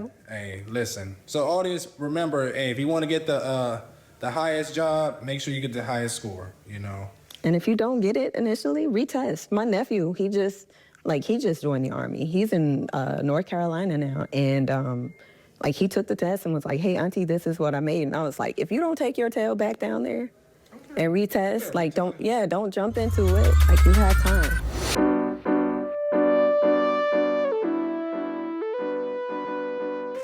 Nope. Hey, listen. So audience, remember, hey, if you want to get the highest job, make sure you get the highest score, you know. And if you don't get it initially, retest. My nephew, he just joined the Army. He's in North Carolina now, and he took the test and was like, "Hey, auntie, this is what I made." And I was like, "If you don't take your tail back down there and retest, don't jump into it. Like, you have time."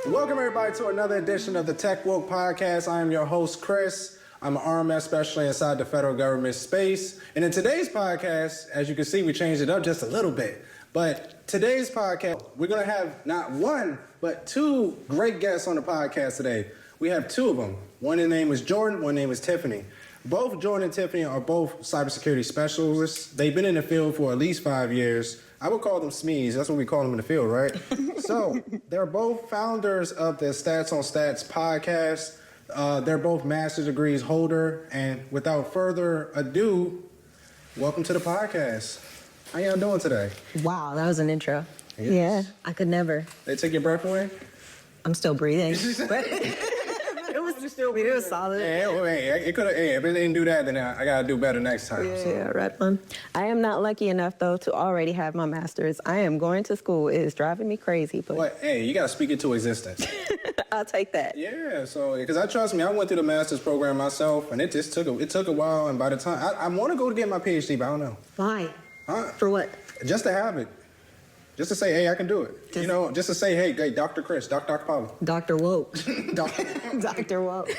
Welcome everybody to another edition of the Tech Woke Podcast. I am your host, Chris. I'm an RMS specialist inside the federal government space. And in today's podcast, as you can see, we changed it up just a little bit. But today's podcast, we're going to have not one, but two great guests on the podcast today. We have two of them. One name is Jordyn, one name is Tiffiny. Both Jordyn and Tiffiny are both cybersecurity specialists. They've been in the field for at least 5 years. I would call them SMEs. That's what we call them in the field, right? So they're both founders of the Stats on Stats podcast. They're both master's degrees holder. And without further ado, welcome to the podcast. How y'all doing today? Wow, that was an intro. Yes. Yeah. I could never. They take your breath away? I'm still breathing. But it was solid. It could have. Hey, if it didn't do that, then I gotta do better next time. Yeah, right on. I am not lucky enough, though, to already have my master's. I am going to school. It is driving me crazy. But hey, you gotta speak it to existence. I'll take that. Yeah, so because trust me, I went through the master's program myself, and it just took a while. And by the time I want to go to get my PhD, but I don't know. Why? Huh? For what? Just to have it. Just to say, hey, I can do it. Just to say, hey, Dr. Chris, Dr. Paula. Dr. Woke. Dr. Woke.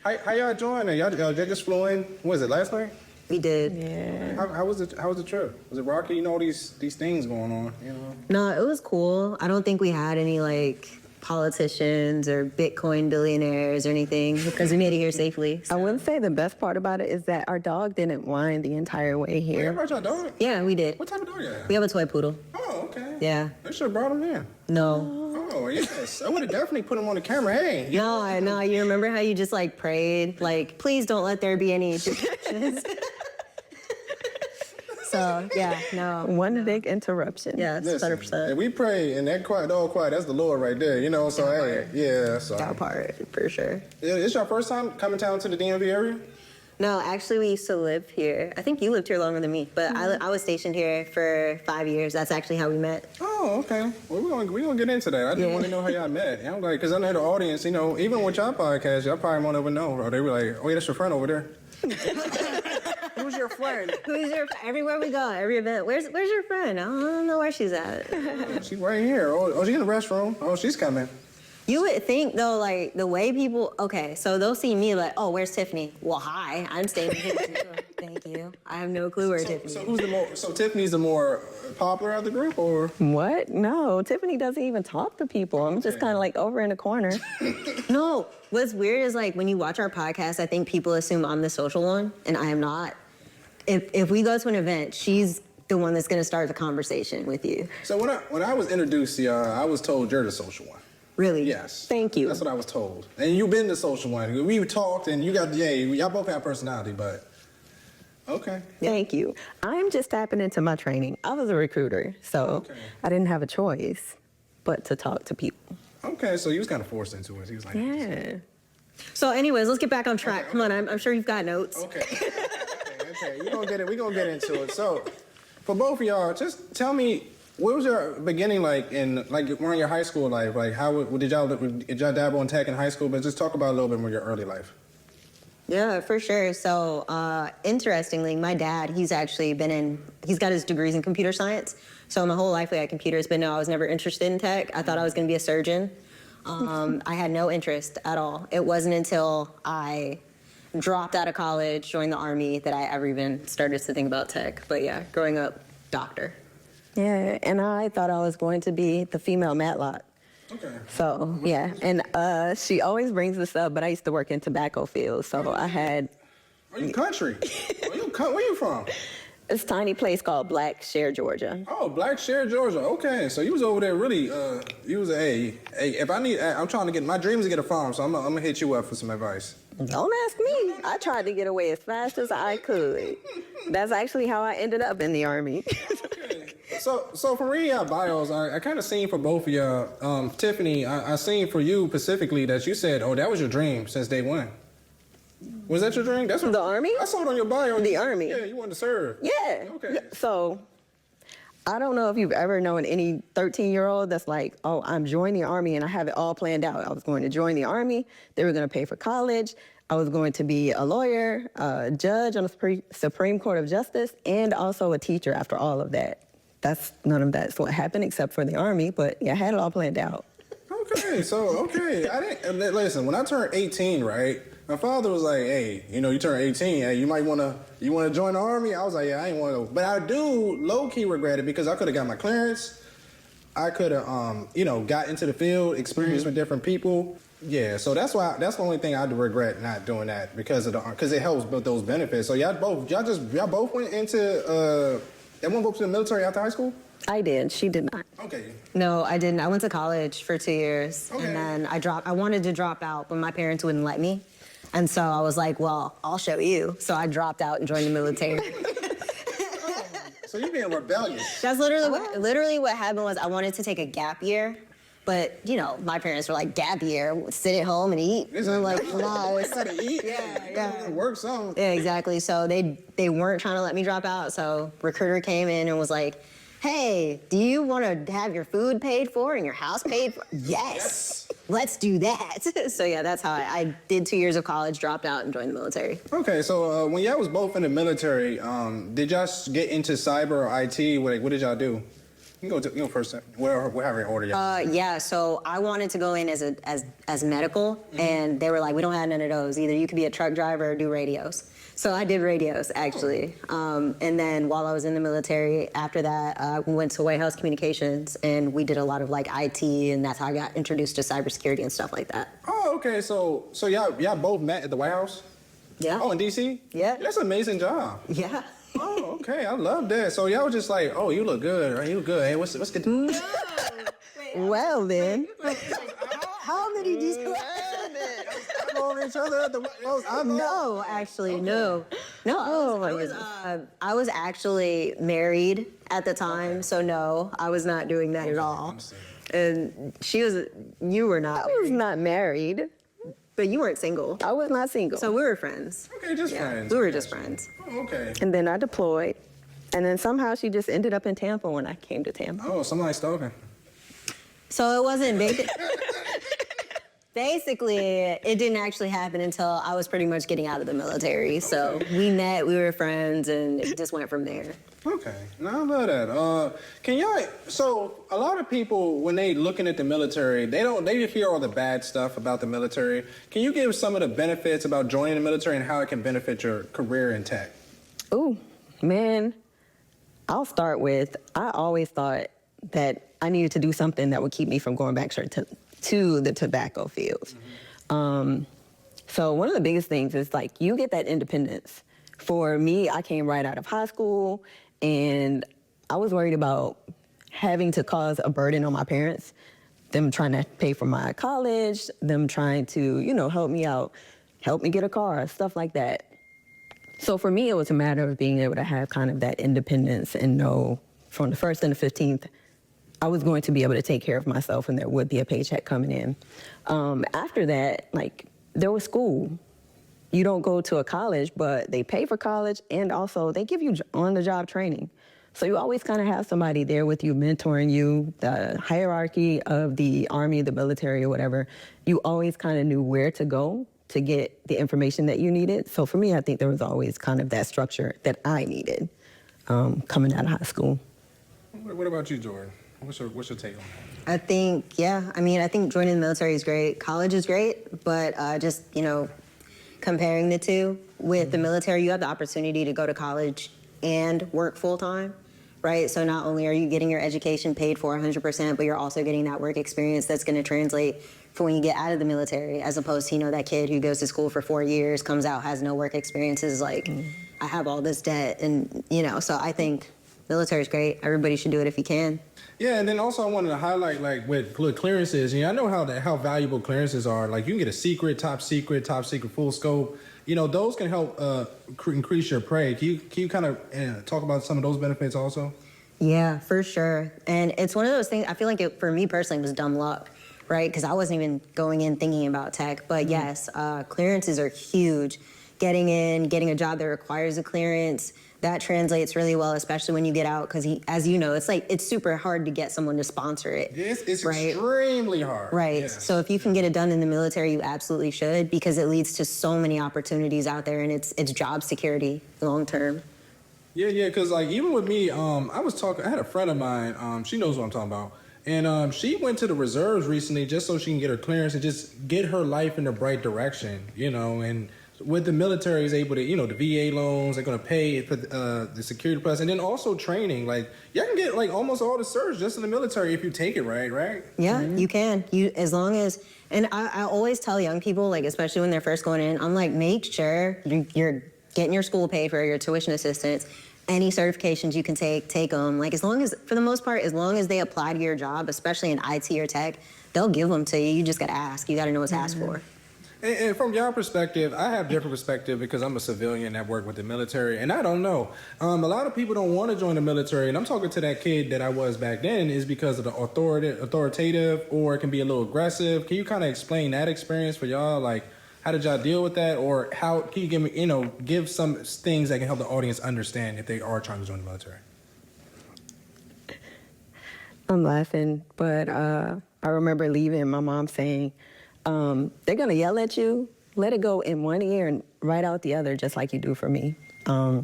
How y'all doing? Y'all just flew in, what was it, last night? We did. Yeah. How was the trip? Was it rocky? You know, these things going on, you know? No, it was cool. I don't think we had any, politicians or Bitcoin billionaires or anything because we made it here safely. I will say the best part about it is that our dog didn't whine the entire way here. Yeah, brought y'all dog? Yeah, we did. What type of dog you have? We have a toy poodle. Oh, okay. Yeah. They should have brought him in. No. Oh, yes. I would have definitely put him on the camera. Hey. No, I know. You remember how you just prayed? please don't let there be any distractions. So, yeah, no. One big interruption. Yeah, it's Listen, 100%. and we pray, and that dog quiet, that's the Lord right there, you know, so hey, yeah. So. That part, for sure. It's your first time coming down to the DMV area? No, actually, we used to live here. I think you lived here longer than me, but I was stationed here for 5 years. That's actually how we met. Oh, okay. Well, we're gonna get into that. I just want to know how y'all met. I'm like, because I know the audience, you know, even with y'all podcast, y'all probably won't ever know. Or they were like, oh, yeah, that's your friend over there. Who's your friend? Everywhere we go, every event. Where's your friend? I don't know where she's at. She's right here. Oh, she's in the restroom. Oh, she's coming. You would think, though, the way people... Okay, so they'll see me oh, where's Tiffiny? Well, hi, I'm staying here too. Thank you. I have no clue where Tiffiny is. So Tiffany's the more popular of the group, or? What? No, Tiffiny doesn't even talk to people. I'm just kind of over in the corner. No, what's weird is when you watch our podcast, I think people assume I'm the social one, and I am not. If we go to an event, she's the one that's going to start the conversation with you. So when I was introduced to y'all, I was told you're the social one. Really? Yes. Thank you. That's what I was told. And you've been the social one. We talked, and y'all both have personality, but okay. Thank you. I'm just tapping into my training. I was a recruiter, so I didn't have a choice but to talk to people. Okay, so you was kind of forced into it. He was like, Yeah. So anyways, let's get back on track. Okay. Come on, I'm sure you've got notes. Okay. We're gonna get into it. So, for both of y'all, just tell me, what was your beginning in around your high school life? How did y'all dabble in tech in high school? But just talk about a little bit more your early life. Yeah, for sure. So, interestingly, my dad, he's got his degrees in computer science. So my whole life we had computers, but no, I was never interested in tech. I thought I was going to be a surgeon. I had no interest at all. It wasn't until I dropped out of college, joined the Army, that I ever even started to think about tech. But yeah, growing up, doctor. Yeah, and I thought I was going to be the female Matlock. Okay. So, yeah, and she always brings this up, but I used to work in tobacco fields, so I had... Are you country? Where you from? This tiny place called Blackshear, Georgia. Oh, Blackshear, Georgia. Okay, so you was over there really, you was if I'm trying to my dream is to get a farm, so I'm gonna hit you up for some advice. Don't ask me. I tried to get away as fast as I could. That's actually how I ended up in the Army. Okay. So from reading your bios, I kind of seen for both of you, Tiffany, I seen for you specifically that you said, oh, that was your dream since day one. Was that your dream? That's what The Army? I saw it on your bio. The Army. Yeah, you wanted to serve. Yeah. Okay. So I don't know if you've ever known any 13-year-old that's like, oh, I'm joining the Army and I have it all planned out. I was going to join the Army. They were going to pay for college. I was going to be a lawyer, a judge on the Supreme Court of Justice, and also a teacher after all of that. None of that's what happened except for the Army, but yeah, I had it all planned out. Okay. I didn't listen. When I turned 18, right? My father was like, "Hey, you turn 18. Hey, you want to join the Army?" I was like, "Yeah, I ain't want to." But I do low key regret it because I could have got my clearance. I could have, got into the field, experienced with different people. Yeah, so that's the only thing I regret not doing that because it helps build those benefits. So y'all both went into everyone go to the military after high school? I did. She did not. Okay. No, I didn't. I went to college for 2 years, Okay. and then I wanted to drop out, but my parents wouldn't let me. And so I was like, well, I'll show you. So I dropped out and joined the military. So you're being rebellious. That's literally what happened was I wanted to take a gap year. But, my parents were like, gap year, sit at home and eat. And I'm like, no, it's gotta eat. Yeah. Work some. Yeah, exactly. So they weren't trying to let me drop out. So recruiter came in and was like, hey, do you want to have your food paid for and your house paid for? Yes. Let's do that. So yeah, that's how I did 2 years of college, dropped out, and joined the military. Okay, so when y'all was both in the military, did y'all get into cyber or IT? What did y'all do? You can go first. Whatever order y'all. Yeah, so I wanted to go in as medical, and they were like, we don't have none of those. Either you could be a truck driver or do radios. So I did radios, actually. And then while I was in the military, after that, I went to White House Communications, and we did a lot of IT, and that's how I got introduced to cybersecurity and stuff like that. Oh, okay. So y'all both met at the White House? Yeah. Oh, in DC? Yeah. That's an amazing job. Yeah. Oh, okay. I love that. So y'all was just like, oh, you look good. Right? You look good. Hey, what's the? Well, then. How many do you have? Over each other at the White House? No, actually, no. I was actually married at the time, so no, I was not doing that at all. And you were not. I was not married. But you weren't single. I was not single. So we were friends. Okay, just friends. We were just friends. Oh, okay. And then I deployed. And then somehow she just ended up in Tampa when I came to Tampa. Oh, somebody's stalking. So it wasn't big. Basically, it didn't actually happen until I was pretty much getting out of the military. So we met, we were friends, and it just went from there. Okay, no, I love that. So a lot of people, when they looking at the military, they hear all the bad stuff about the military. Can you give some of the benefits about joining the military and how it can benefit your career in tech? Ooh, man, I'll start with, I always thought that I needed to do something that would keep me from going back to the tobacco field. So one of the biggest things is you get that independence. For me, I came right out of high school and I was worried about having to cause a burden on my parents, them trying to pay for my college, them trying to, help me out, help me get a car, stuff like that. So for me, it was a matter of being able to have kind of that independence and know from the 1st and the 15th, I was going to be able to take care of myself and there would be a paycheck coming in. After that, there was school. You don't go to a college, but they pay for college and also they give you on-the-job training. So you always kind of have somebody there with you, mentoring you, the hierarchy of the Army, the military, or whatever. You always kind of knew where to go to get the information that you needed. So for me, I think there was always kind of that structure that I needed coming out of high school. What about you, Jordyn? What's your take on that? I think joining the military is great. College is great, but comparing the two, with the military, you have the opportunity to go to college and work full-time, right? So not only are you getting your education paid for 100%, but you're also getting that work experience that's going to translate for when you get out of the military, as opposed to, that kid who goes to school for 4 years, comes out, has no work experiences, I have all this debt, and, so I think military is great. Everybody should do it if you can. Yeah, and then also I wanted to highlight, with clearances, I know how valuable clearances are. You can get a secret, top secret, full scope. Those can help increase your pay. Can you kind of talk about some of those benefits also? Yeah, for sure. And it's one of those things, I feel like for me personally, it was dumb luck, right? Because I wasn't even going in thinking about tech. But yes, clearances are huge. Getting a job that requires a clearance, that translates really well, especially when you get out. Because as you know, it's super hard to get someone to sponsor it. It's right? extremely hard. Right. Yes. So if you can get it done in the military, you absolutely should, because it leads to so many opportunities out there, and it's job security long term. Yeah, because like even with me, I had a friend of mine, she knows what I'm talking about, and she went to the reserves recently just so she can get her clearance and just get her life in the right direction, and with the military is able to, the VA loans, they're going to pay for the security plus, and then also training. Like, you can get like almost all the certs just in the military if you take it right? Yeah, you can. As long as, and I always tell young people, like, especially when they're first going in, I'm like, make sure you're getting your school paid for, your tuition assistance, any certifications you can take them. Like, as long as, for the most part, as long as they apply to your job, especially in IT or tech, they'll give them to you. You just got to ask. You got to know what's asked for. And from your perspective, I have different perspective because I'm a civilian that worked with the military, and I don't know. A lot of people don't want to join the military, and I'm talking to that kid that I was back then, is because of the authoritative, or it can be a little aggressive. Can you kind of explain that experience for y'all? Like, how did y'all deal with that, or how can you give me, give some things that can help the audience understand if they are trying to join the military? I'm laughing, but I remember leaving, my mom saying, they're going to yell at you, let it go in one ear and right out the other, just like you do for me. I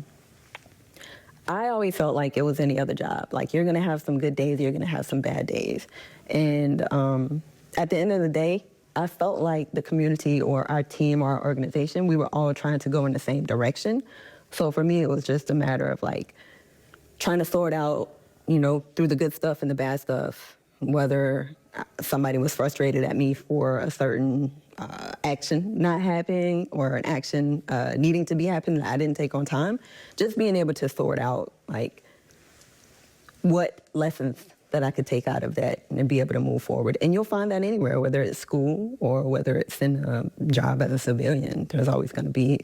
always felt like it was any other job. Like, you're going to have some good days, you're going to have some bad days. And at the end of the day, I felt like the community or our team or our organization, we were all trying to go in the same direction. So for me, it was just a matter of like trying to sort out, through the good stuff and the bad stuff, whether somebody was frustrated at me for a certain action not happening or an action needing to be happening that I didn't take on time. Just being able to sort out like what lessons that I could take out of that and be able to move forward. And you'll find that anywhere, whether it's school or whether it's in a job as a civilian, there's always going to be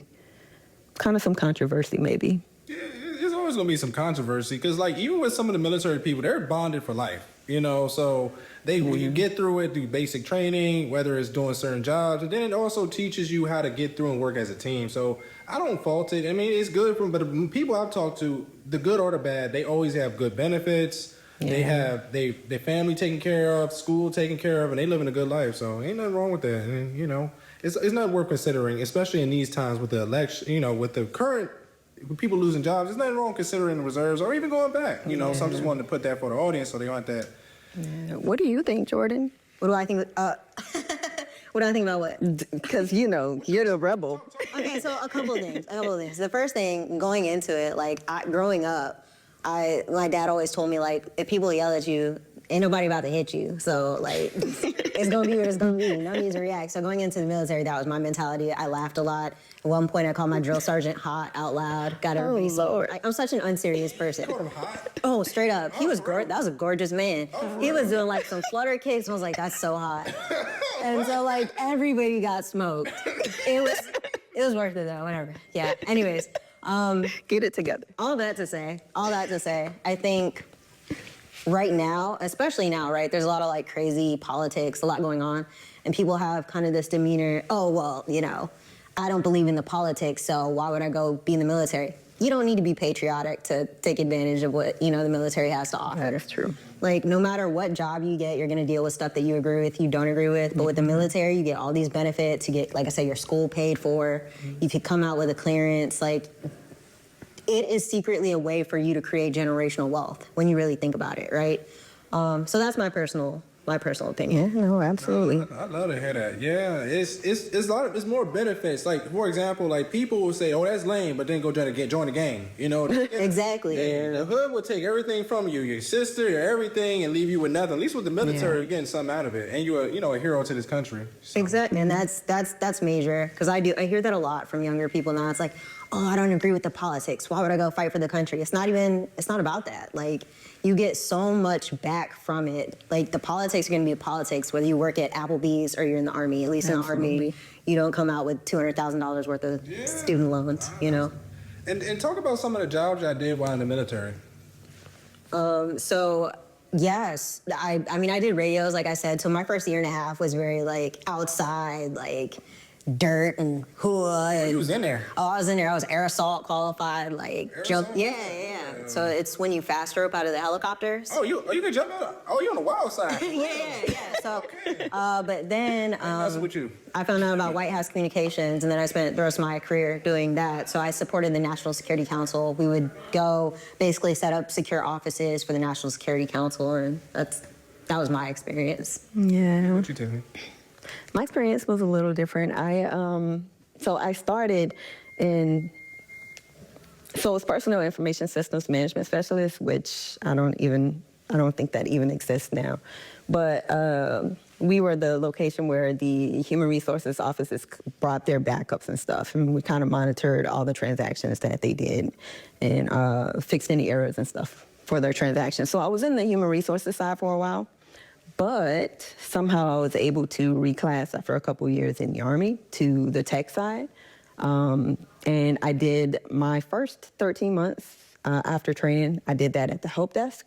kind of some controversy maybe. Yeah, there's always going to be some controversy because like even with some of the military people, they're bonded for life. So when you get through it, do basic training, whether it's doing certain jobs, and then it also teaches you how to get through and work as a team. So I don't fault it. I mean, it's good but the people I've talked to, the good or the bad, they always have good benefits. Yeah. They have their family taken care of, school taken care of, and they living a good life. So ain't nothing wrong with that. And it's not worth considering, especially in these times with the election, with the current people losing jobs. There's nothing wrong considering the reserves or even going back. So I just wanted to put that for the audience so they aren't that. Yeah. What do you think, Jordyn? What do I think? What do I think about what? Because, you're the rebel. Okay, so a couple of things. The first thing, going into it, like, growing up, my dad always told me, like, if people yell at you, ain't nobody about to hit you. So, like, it's going to be what it's going to be. No need to react. So going into the military, that was my mentality. I laughed a lot. At one point, I called my drill sergeant hot out loud. Got everybody. Oh, Lord. I'm such an unserious person. You called him hot? Oh, straight up. He was gorgeous. That was a gorgeous man. He was doing, like, some flutter kicks. I was like, that's so hot. And so, like, everybody got smoked. It was worth it, though. Whatever. Yeah. Anyways. Get it together. All that to say, I think right now, especially now, right, there's a lot of like crazy politics, a lot going on, and people have kind of this demeanor, oh, well, I don't believe in the politics, so why would I go be in the military? You don't need to be patriotic to take advantage of what, the military has to offer. That is true. Like, no matter what job you get, you're going to deal with stuff that you agree with, you don't agree with. But with the military, you get all these benefits. You get, like I said, your school paid for. You could come out with a clearance. Like, it is secretly a way for you to create generational wealth when you really think about it, right? So that's my personal opinion. Yeah, no, absolutely. I love to hear that. Yeah, it's more benefits. Like, for example, like people will say, "Oh, that's lame," but then go join the gang. Exactly. And the hood will take everything from you, your sister, your everything, and leave you with nothing. At least with the military, you're getting something out of it, and you're a hero to this country. So. Exactly, and that's major because I hear that a lot from younger people now. It's like, oh, I don't agree with the politics. Why would I go fight for the country? It's not about that. Like, you get so much back from it. Like, the politics are going to be politics, whether you work at Applebee's or you're in the Army. At least in the Army, you don't come out with $200,000 worth of student loans, And talk about some of the jobs I did while in the military. So yes, I mean I did radios like I said. So my first year and a half was very like outside, like dirt and hua. And, You was in there. Oh, I was in there. I was air assault qualified, like Air jump. assault? Yeah. So it's when you fast rope out of the helicopters. Oh, you can jump out. Oh, you on the wild side. Yeah. So, but then That's with you. I found out about White House communications, and then I spent the rest of my career doing that. So I supported the National Security Council. We would go basically set up secure offices for the National Security Council, and that was my experience. Yeah. What you tell me? My experience was a little different. So I started in, so it's personal information systems management specialist, which I don't think that even exists now. But we were the location where the human resources offices brought their backups and stuff, and we kind of monitored all the transactions that they did and fixed any errors and stuff for their transactions. So I was in the human resources side for a while. But somehow I was able to reclass after a couple years in the Army to the tech side. And I did my first 13 months after training. I did that at the help desk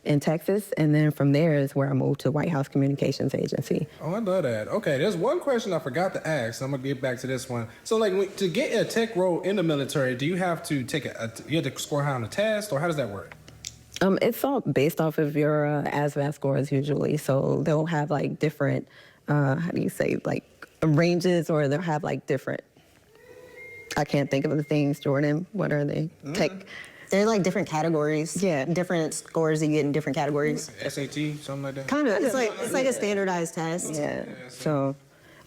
in Texas. And then from there is where I moved to White House Communications Agency. Oh, I love that. Okay, there's one question I forgot to ask. I'm gonna get back to this one. So, like, to get a tech role in the military, do you have to take you have to score high on a test, or how does that work? It's all based off of your ASVAB scores usually. So they'll have like different, how do you say, like ranges, or they'll have like different, I can't think of the things, Jordyn. What are they? Tech. They're like different categories. Yeah. Different scores that you get in different categories. SAT, something like that? Kind of. It's like a standardized test. Yeah. So,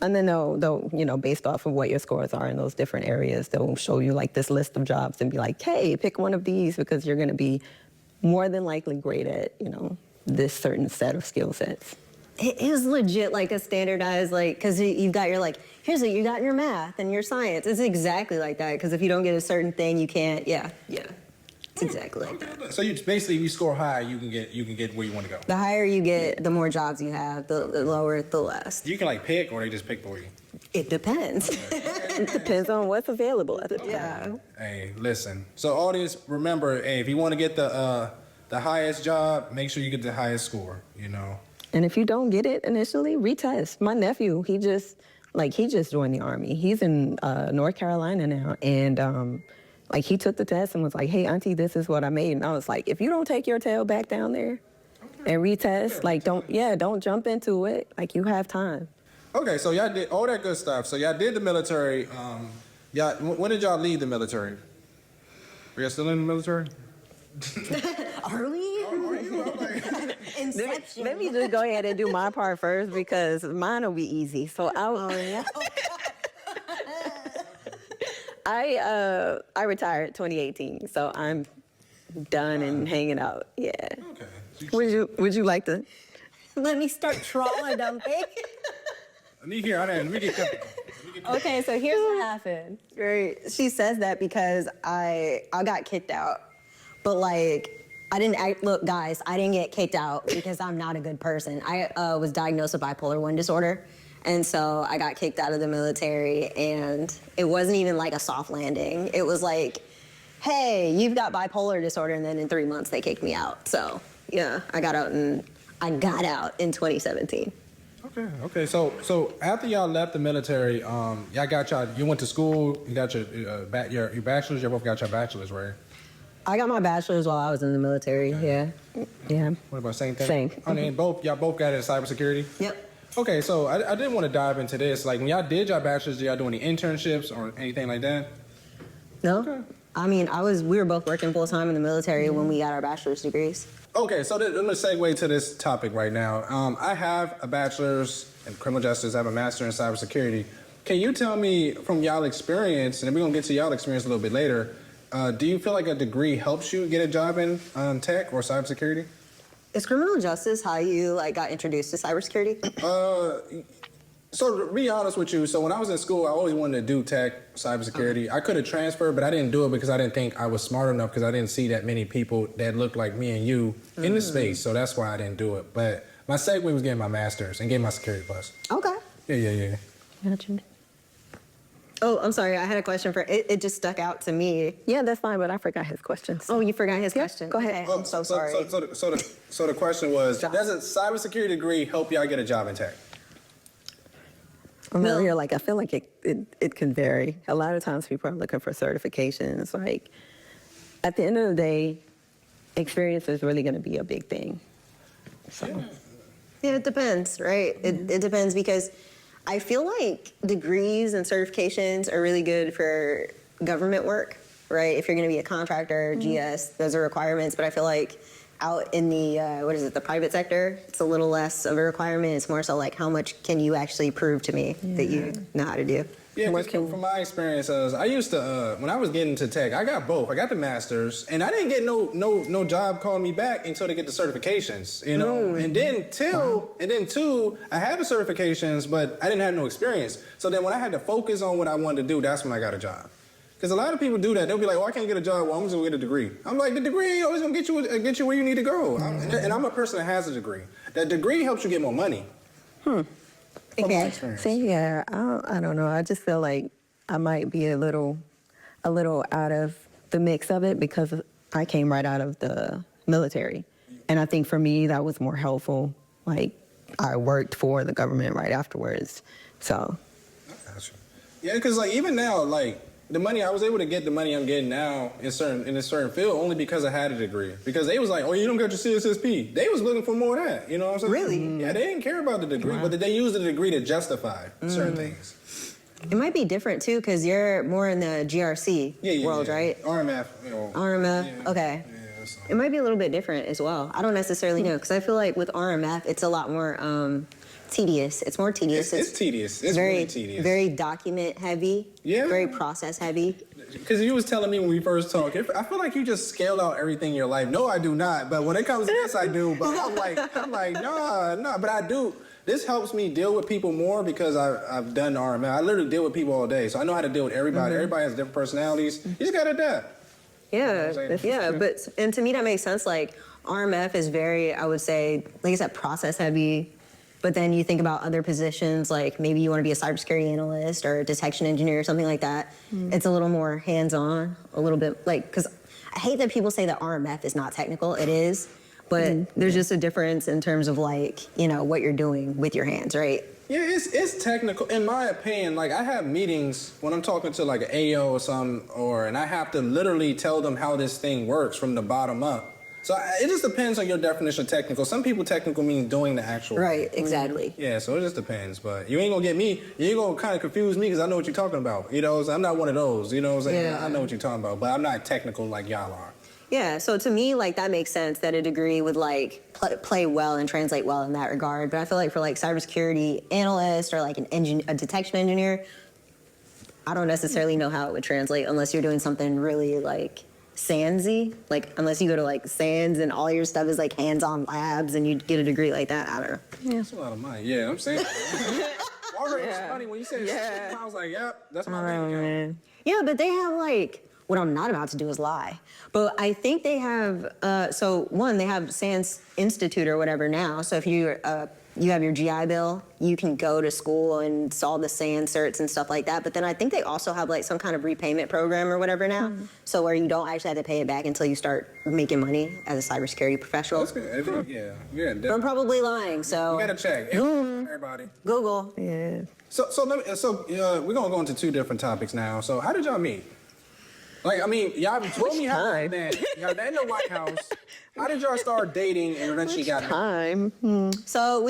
and then they'll, based off of what your scores are in those different areas, they'll show you like this list of jobs and be like, hey, pick one of these because you're going to be more than likely great at, this certain set of skill sets. It is legit like a standardized, like, because you've got your, like, here's what you got in your math and your science. It's exactly like that, because if you don't get a certain thing, you can't, yeah. It's exactly like that. So if you score high, you can get where you want to go. The higher you get, the more jobs you have, the lower, the less. You can like pick, or they just pick for you. It depends. It depends on what's available at the time. Yeah. Hey, listen. So audience, remember, hey, if you want to get the highest job, make sure you get the highest score. And if you don't get it initially, retest. My nephew, he just joined the Army. He's in North Carolina now, and he took the test and was like, "Hey, auntie, this is what I made." And I was like, "If you don't take your tail back down there and retest, don't jump into it. Like, you have time." Okay, so y'all did all that good stuff. So y'all did the military. When did y'all leave the military? Are y'all still in the military? Are we? Inception. Let me just go ahead and do my part first because mine will be easy. So I retired 2018, so I'm done and hanging out. Yeah. Okay. Would you like to? Let me start trauma dumping. Let me get comfortable. Okay, so here's what happened. Right. She says that because I got kicked out. But look, guys, I didn't get kicked out because I'm not a good person. I was diagnosed with bipolar 1 disorder. And so I got kicked out of the military, and it wasn't even like a soft landing. It was like, hey, you've got bipolar disorder, and then in 3 months they kicked me out. So yeah, I got out in 2017. Okay. So after y'all left the military, you went to school, you got your bachelor's, you both got your bachelor's, right? I got my bachelor's while I was in the military, yeah. What about same thing? Same. I mean, y'all both got it in cybersecurity? Yep. Okay, so I did want to dive into this. Like, when y'all did your bachelor's, did y'all do any internships or anything like that? No. Okay. I mean, we were both working full time in the military when we got our bachelor's degrees. Okay, so let's segue to this topic right now. I have a bachelor's in criminal justice. I have a master in cybersecurity. Can you tell me from y'all experience, and we're going to get to y'all experience a little bit later, do you feel like a degree helps you get a job in tech or cybersecurity? Is criminal justice how you got introduced to cybersecurity? So to be honest with you, so when I was in school, I always wanted to do tech, cybersecurity. I could have transferred, but I didn't do it because I didn't think I was smart enough, because I didn't see that many people that looked like me and you in the space. So that's why I didn't do it. But my segue was getting my master's and getting my security plus. Okay. Yeah. Gotcha. Oh, I'm sorry. I had a question for it. It just stuck out to me. Yeah, that's fine, but I forgot his questions. Oh, you forgot his question. Go ahead. Okay, I'm so sorry. So the question was, does a cybersecurity degree help y'all get a job in tech? I'm Well- over here, like, I feel like it can vary. A lot of times people are looking for certifications. Like, at the end of the day, experience is really going to be a big thing. So, Yeah, it depends, right? It depends because I feel like degrees and certifications are really good for government work, right? If you're going to be a contractor, GS, those are requirements. But I feel like out in the, the private sector, it's a little less of a requirement. It's more so like how much can you actually prove to me that you know how to do? Yeah, 'cause from my experiences, I used to when I was getting into tech, I got both. I got the masters, and I didn't get no job calling me back until they get the certifications, you know. And then two, I had the certifications, but I didn't have no experience. So then when I had to focus on what I wanted to do, that's when I got a job. Because a lot of people do that. They'll be like, "Oh, I can't get a job. Well, I'm just gonna get a degree." I'm like, "The degree ain't always gonna get you where you need to go." And I'm a person that has a degree. That degree helps you get more money. From my experience. see, yeah, I don't know. I just feel like I might be a little out of the mix of it because I came right out of the military. And I think for me, that was more helpful. Like, I worked for the government right afterwards. So, Gotcha. Yeah, because like even now, like the money I was able to get, the money I'm getting now in a certain field only because I had a degree. Because they was like, "Oh, you don't got your CSSP." They was looking for more of that. You know what I'm saying? Really? Yeah, they didn't care about the degree, but they used the degree to justify certain things. It might be different too because you're more in the GRC world, right? RMF. You know, RMF. yeah, Okay. Yeah, so. It might be a little bit different as well. I don't necessarily know because I feel like with RMF, it's a lot more tedious. It's more tedious. It's tedious. It's very really tedious. Very document heavy. Yeah. Very process heavy. Because you was telling me when we first talked, I feel like you just scaled out everything in your life. No, I do not. But when it comes to this, I do. But I'm like, nah. But I do. This helps me deal with people more because I've done RML. I literally deal with people all day, so I know how to deal with everybody. Everybody has different personalities. You just gotta adapt. Yeah, That's yeah, true. but and to me that makes sense. Like RMF is very, I would say, like I said, process heavy. But then you think about other positions, like maybe you want to be a cybersecurity analyst or a detection engineer or something like that. It's a little more hands-on, a little bit like because I hate that people say that RMF is not technical. It is, but there's just a difference in terms of like what you're doing with your hands, right? Yeah, it's technical. In my opinion, like I have meetings when I'm talking to like an AO or something, and I have to literally tell them how this thing works from the bottom up. So it just depends on your definition of technical. Some people technical means doing the actual. Right, exactly. Yeah, so it just depends. But you ain't gonna get me. You ain't gonna kind of confuse me because I know what you're talking about. You know, so I'm not one of those. You know what I'm saying? Yeah. I know what you're talking about, but I'm not technical like y'all are. Yeah, so to me, like that makes sense that a degree would like play well and translate well in that regard. But I feel like for like cybersecurity analyst or like a detection engineer, I don't necessarily know how it would translate unless you're doing something really like SANSy, like unless you go to like SANS and all your stuff is like hands-on labs and you get a degree like that. I don't know. That's a lot of money. Yeah, I'm saying. Already it's funny when you said Yeah. I was like, yep, that's my bank account. Yeah, but they have like, what I'm not about to do is lie. But I think they have, they have SANS Institute or whatever now. So if you have your GI Bill, you can go to school and solve the SANS certs and stuff like that. But then I think they also have like some kind of repayment program or whatever now. So where you don't actually have to pay it back until you start making money as a cybersecurity professional. That's good. Yeah, But I'm probably lying, so You gotta check. Everybody. Google. yeah. So we're gonna go into two different topics now. So how did y'all meet? Like, I mean, y'all told me how time? y'all met in the White House. How did y'all start dating and eventually got married? Time. So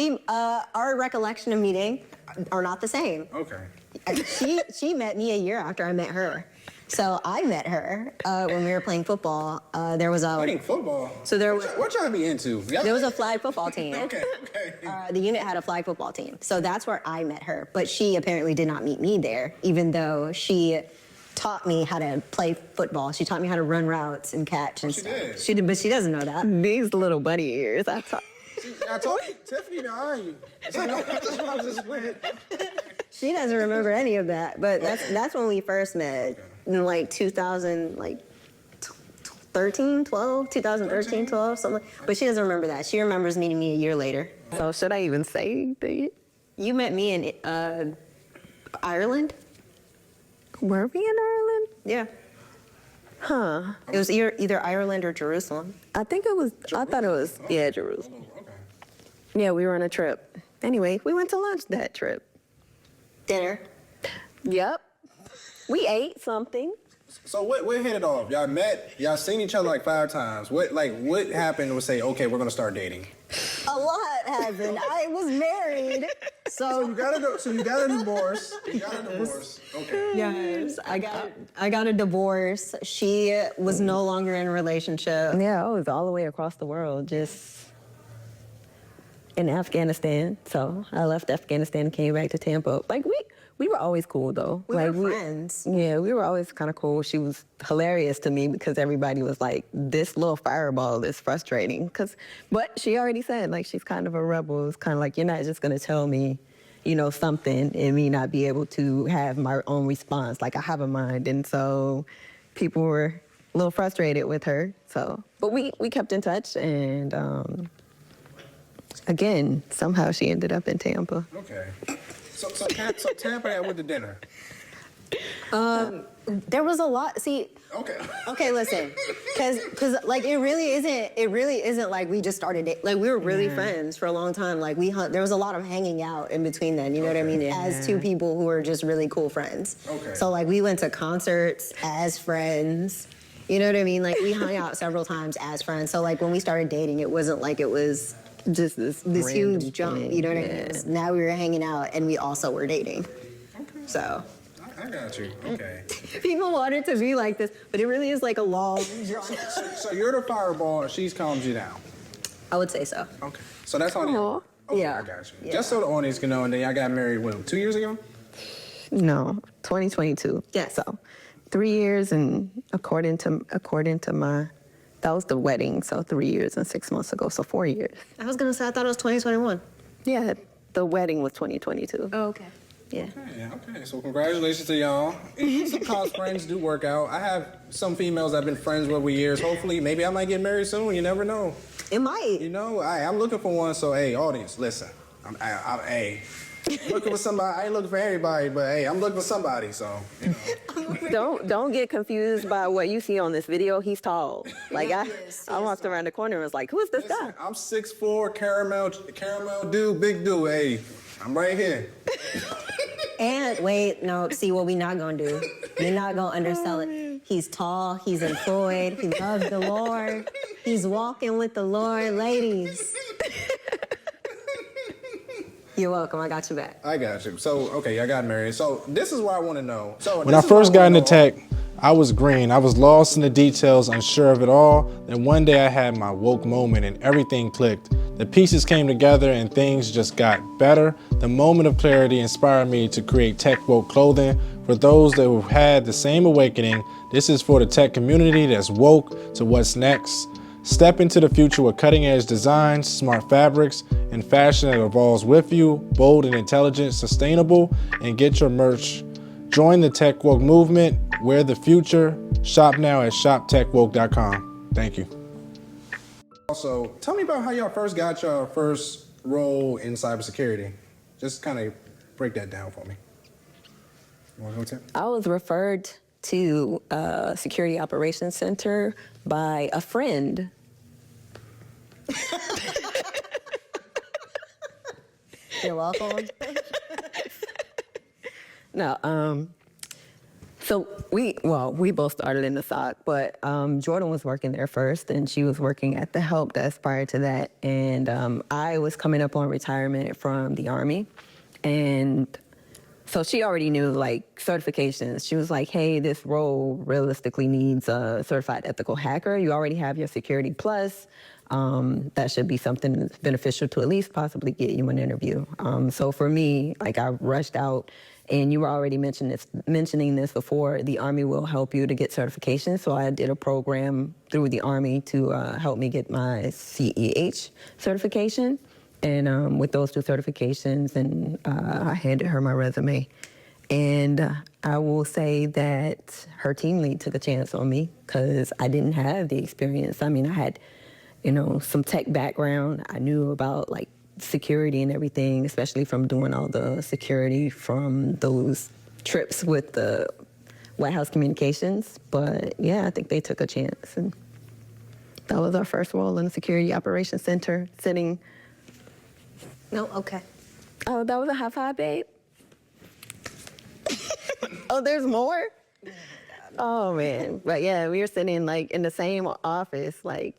our recollection of meeting are not the same. Okay. She met me a year after I met her. So I met her when we were playing football. There was Playing football. So there was What y'all be into? there was a flag football team. Okay. The unit had a flag football team. So that's where I met her. But she apparently did not meet me there, even though she taught me how to play football. She taught me how to run routes and catch and She stuff. did. She did, but she doesn't know that. These little bunny ears. I told you, Tiffany behind you. So, that's what I was just with. She doesn't remember any of that. But that's when we first met in like 2013, 12, something. But she doesn't remember that. She remembers meeting me a year later. So should I even say that? You met me in Ireland? Were we in Ireland? Yeah. Huh. It was either Ireland or Jerusalem. I think it was, I thought it was, yeah, Jerusalem. Okay. Yeah, we were on a trip. Anyway, we went to lunch that trip. Dinner. Yep. We ate something. So what hit it off? Y'all met, y'all seen each other like 5 times. What happened to say, okay, we're gonna start dating? A lot happened. I was married. So you got a divorce. You got a divorce. Okay. Yes, I got a divorce. She was no longer in a relationship. Yeah, I was all the way across the world, just in Afghanistan. So I left Afghanistan and came back to Tampa. Like, we were always cool, though. We like, were friends. Yeah, we were always kind of cool. She was hilarious to me because everybody was like, this little fireball is frustrating. But she already said, like, she's kind of a rebel. It's kind of like, you're not just going to tell me, you know, something and me not be able to have my own response. Like, I have a mind. And so people were a little frustrated with her. So, but we kept in touch, and again, somehow she ended up in Tampa. Okay. So Tampa had with the dinner. There was a lot. See. Okay, listen, because like it really isn't like we just started it. Like we were really friends for a long time. Like there was a lot of hanging out in between then. You know what I mean? As two people who were just really cool friends. Okay. So like we went to concerts as friends. You know what I mean? Like we hung out several times as friends. So like when we started dating, it wasn't like it was Just this huge jump. thing. You know what I mean? It was, now we were hanging out and we also were dating. Okay. So. I got you. Okay. People want it to be like this, but it really is like a long drawn. So you're the fireball and she's calmed you down. I would say so. Okay. So that's how. Aw. Okay, Yeah. I got you. Yeah. Just so the audience can know, and then y'all got married, what, 2 years ago? No, 2022. Yes. So 3 years, and according to my, that was the wedding. So 3 years and 6 months ago. So 4 years. I was gonna say I thought it was 2021. Yeah, the wedding was 2022. Oh, okay. Yeah. Okay. So congratulations to y'all. Sometimes friends do work out. I have some females I've been friends with for years. Hopefully, maybe I might get married soon. You never know. It might. You know, I'm looking for one. So, hey, audience, listen. I'm looking for somebody. I ain't looking for everybody, but hey, I'm looking for somebody. So, you know. Don't get confused by what you see on this video. He's tall. Like I walked around the corner and was like, who is this guy? Listen, I'm 6'4", caramel dude, big dude. Hey, I'm right here. And wait, no. See what we not gonna do? We're not gonna undersell it. He's tall. He's employed. He loves the Lord. He's walking with the Lord, ladies. You're welcome. I got you back. I got you. So, okay, I got married. So, this is what I want to know. So, When I first got into tech, I was green. I was lost in the details, unsure of it all. Then one day I had my woke moment and everything clicked. The pieces came together and things just got better. The moment of clarity inspired me to create Tech Woke clothing. For those that have had the same awakening, this is for the tech community that's woke to what's next. Step into the future with cutting edge designs, smart fabrics, and fashion that evolves with you, bold and intelligent, sustainable, and get your merch. Join the Tech Woke movement, wear the future. Shop now at shoptechwoke.com. Thank you. Also, tell me about how y'all first got your first role in cybersecurity. Just kind of break that down for me. You want to go, Tim? I was referred to a security operations center by a friend. You're welcome. No, so we both started in the SOC, but Jordyn was working there first, and she was working at the help desk prior to that. And I was coming up on retirement from the Army, and so she already knew like certifications. She was like, hey, this role realistically needs a certified ethical hacker. You already have your Security Plus. That should be something that's beneficial to at least possibly get you an interview. So for me, like I rushed out, and you were already mentioning this before, the Army will help you to get certification. So I did a program through the Army to help me get my CEH certification. And with those 2 certifications, and I handed her my resume. And I will say that her team lead took a chance on me because I didn't have the experience. I mean, I had, some tech background. I knew about like security and everything, especially from doing all the security from those trips with the White House Communications. But yeah, I think they took a chance. And that was our first role in the Security Operations Center, sitting. No, okay. Oh, that was a high five, babe? Oh, there's more? Oh, man. But yeah, we were sitting like in the same office, like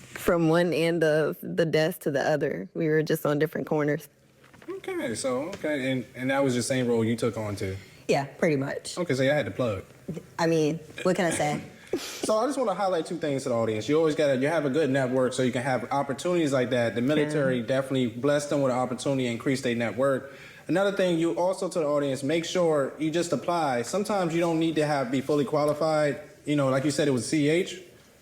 from one end of the desk to the other. We were just on different corners. Okay, and that was the same role you took on too. Yeah, pretty much. Okay, so I had to plug. I mean, what can I say? So I just want to highlight two things to the audience. You always you have a good network so you can have opportunities like that. The military definitely blessed them with an opportunity to increase their network. Another thing, you also to the audience, make sure you just apply. Sometimes you don't need to be fully qualified. You know, like you said, it was CH.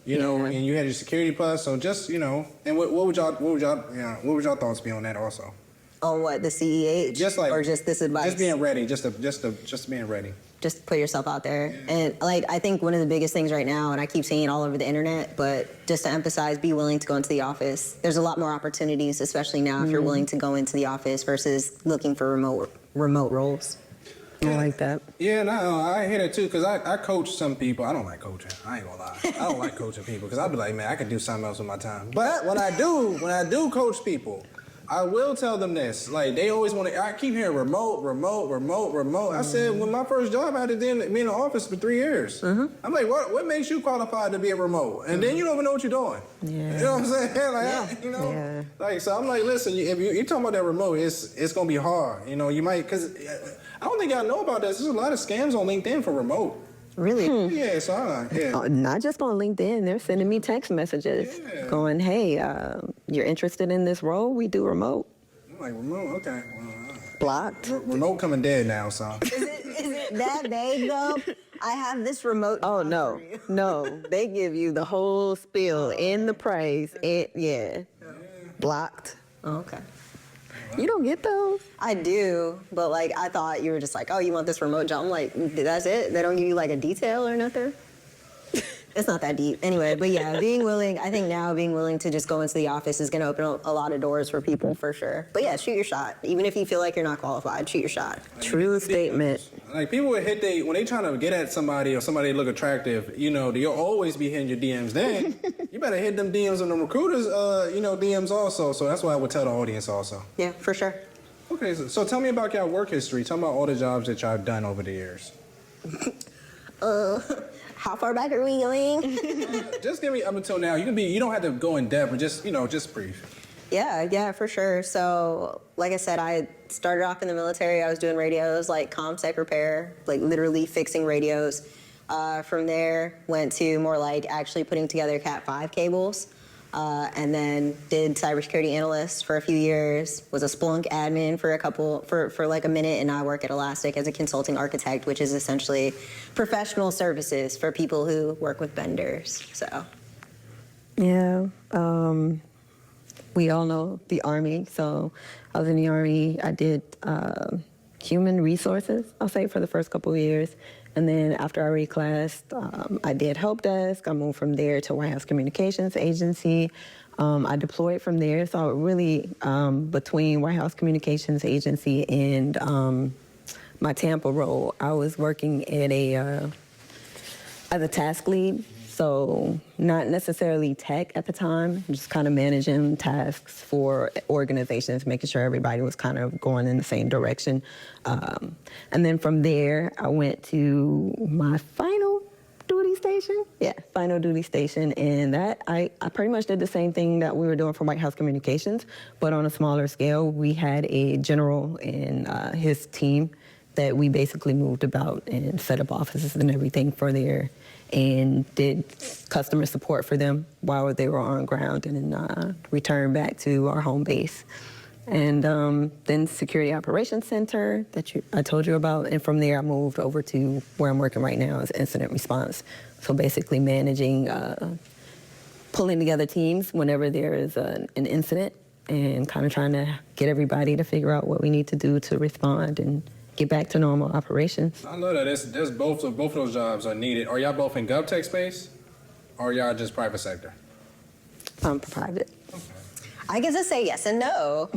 You know, and you had your Security Plus. So just and what would y'all thoughts be on that also? On what, the CEH? Just like, or just this advice? Just being ready, just being ready. Just put yourself out there. And like, I think one of the biggest things right now, and I keep seeing it all over the internet, but just to emphasize, be willing to go into the office. There's a lot more opportunities, especially now if you're willing to go into the office versus looking for remote roles. I like that. Yeah, no, I hear that too, because I coach some people. I don't like coaching. I ain't gonna lie. I don't like coaching people, because I'll be like, man, I could do something else with my time. But when I do coach people, I will tell them this. Like, they always want to, I keep hearing remote. I said, when my first job, I had to be in the office for 3 years. I'm like, what makes you qualified to be a remote? And then you don't even know what you're doing. Yeah. You know what I'm saying? Like, so I'm like, listen, if you're talking about that remote, it's going to be hard. You know, you might, because I don't think y'all know about this. There's a lot of scams on LinkedIn for remote. Really? Yeah, so Not just on LinkedIn. They're sending me text messages going, hey, you're interested in this role? We do remote. I'm like, remote? Okay. Blocked. Remote coming dead now, so. Is it that vague though? I have this remote. Oh, no. No. They give you the whole spiel in the price. Blocked. Oh, okay. You don't get those? I do, but like I thought you were just like, oh, you want this remote job? I'm like, that's it? They don't give you like a detail or nothing? It's not that deep. Anyway, but yeah, I think now being willing to just go into the office is going to open a lot of doors for people for sure. But yeah, shoot your shot. Even if you feel like you're not qualified, shoot your shot. True statement. Like, people would when they trying to get at somebody or somebody look attractive, you'll always be hitting your DMs. Then you better hit them DMs and them recruiters, DMs also. So that's why I would tell the audience also. Yeah, for sure. Okay, so tell me about your work history. Tell me about all the jobs that y'all done over the years. How far back are we going? Just give me up until now. You don't have to go in depth, but just brief. Yeah, for sure. So, like I said, I started off in the military. I was doing radios, like CommSec repair, like literally fixing radios. From there, went to more like actually putting together Cat5 cables. And then did cybersecurity analyst for a few years, was a Splunk admin for like a minute, and now I work at Elastic as a consulting architect, which is essentially professional services for people who work with vendors, so. Yeah, we all know the Army, so I was in the Army. I did human resources, I'll say, for the first couple of years. And then after I reclassed, I did help desk. I moved from there to White House Communications Agency. I deployed from there. So really, between White House Communications Agency and my Tampa role, I was working at as a task lead. So not necessarily tech at the time, just kind of managing tasks for organizations, making sure everybody was kind of going in the same direction. And then from there, I went to my final duty station. Yeah, final duty station. And that I pretty much did the same thing that we were doing for White House Communications, but on a smaller scale. We had a general and his team that we basically moved about and set up offices and everything for there, and did customer support for them while they were on ground, and then returned back to our home base. And then Security Operations Center that I told you about, and from there I moved over to where I'm working right now as incident response. So basically managing, pulling together teams whenever there is an incident, and kind of trying to get everybody to figure out what we need to do to respond and get back to normal operations. I love that. There's both of those jobs are needed. Are y'all both in GovTech space, or are y'all just private sector? Private. Okay. I get to say yes and no.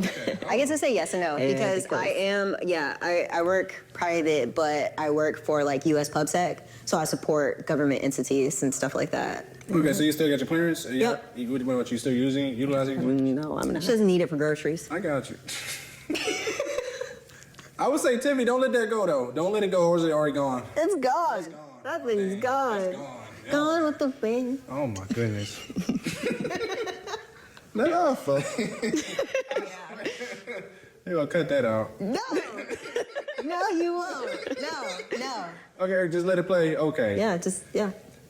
I get to say yes and no because I work private, but I work for like U.S. PubSec, so I support government entities and stuff like that. Okay, so you still got your clearance? Yep. What you still utilizing? No, I'm not. Just need it for groceries. I got you. I would say, Tiffany, don't let that go though. Don't let it go, or is it already gone? It's gone. It's gone. That thing's gone. It's gone. Yeah. Gone with the wind. Oh my goodness. Let off, folks. You gonna cut that out? No. No, you won't. No. Okay, just let it play. Okay. Yeah.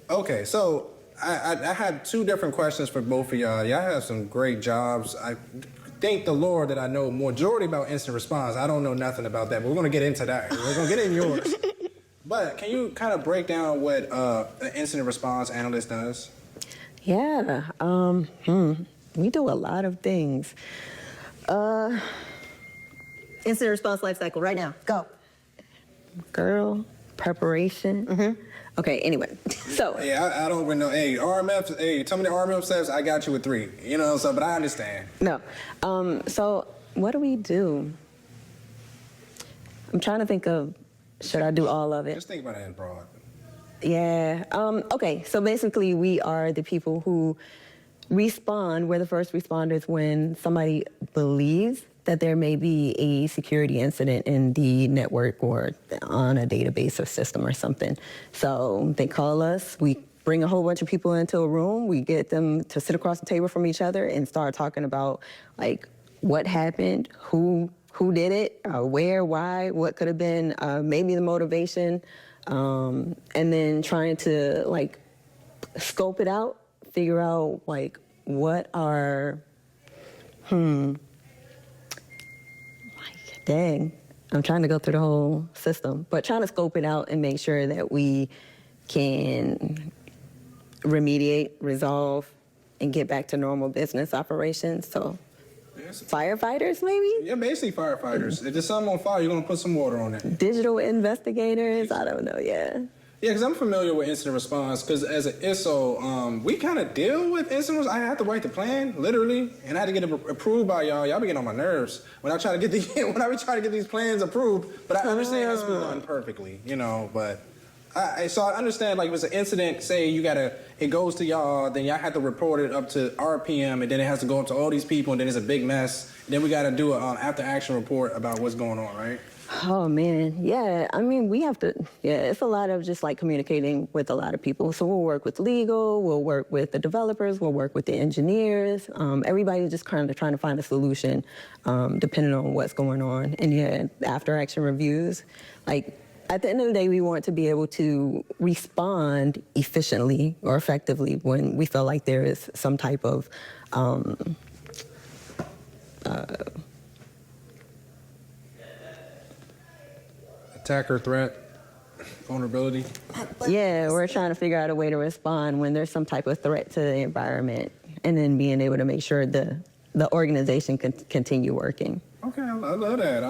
Okay, so I have two different questions for both of y'all. Y'all have some great jobs. I thank the Lord that I know majority about instant response. I don't know nothing about that, but we're gonna get into that. We're gonna get in yours. But can you kind of break down what an incident response analyst does? Yeah. We do a lot of things. Incident response life cycle right now. Go. Girl, preparation. Mm-hmm. Okay, anyway. So Yeah, I don't even know. Hey, RMF, tell me the RMF steps, I got you with 3. You know, so, but I understand. no. So what do we do? I'm trying to think of, should I do all of it? Just think about it in broad. Yeah. Okay. So basically, we are the people who respond. We're the first responders when somebody believes that there may be a security incident in the network or on a database or system or something. So they call us. We bring a whole bunch of people into a room. We get them to sit across the table from each other and start talking about like what happened, who did it, where, why, what could have been maybe the motivation, and then trying to like scope it out, figure out like what are, dang, I'm trying to go through the whole system, but trying to scope it out and make sure that we can remediate, resolve, and get back to normal business operations. So firefighters, maybe? Yeah, basically firefighters. If there's something on fire, you're gonna put some water on it. Digital investigators, I don't know, yeah. Yeah, because I'm familiar with incident response, because as an ISO, we kind of deal with incident response. I had to write the plan, literally, and I had to get it approved by y'all. Y'all be getting on my nerves when I try to get try to get these plans approved, but I understand it has to be done perfectly, you know, but so I understand, like, if it's an incident, say it goes to y'all, then y'all have to report it up to RPM, and then it has to go up to all these people, and then it's a big mess. Then we got to do an after-action report about what's going on, right? Oh, man. Yeah, I mean, it's a lot of just like communicating with a lot of people. So we'll work with legal, we'll work with the developers, we'll work with the engineers. Everybody's just kind of trying to find a solution depending on what's going on. And yeah, after action reviews, like at the end of the day, we want to be able to respond efficiently or effectively when we feel like there is some type of Attacker threat, vulnerability. Yeah, we're trying to figure out a way to respond when there's some type of threat to the environment, and then being able to make sure the organization can continue working. Okay, I love that.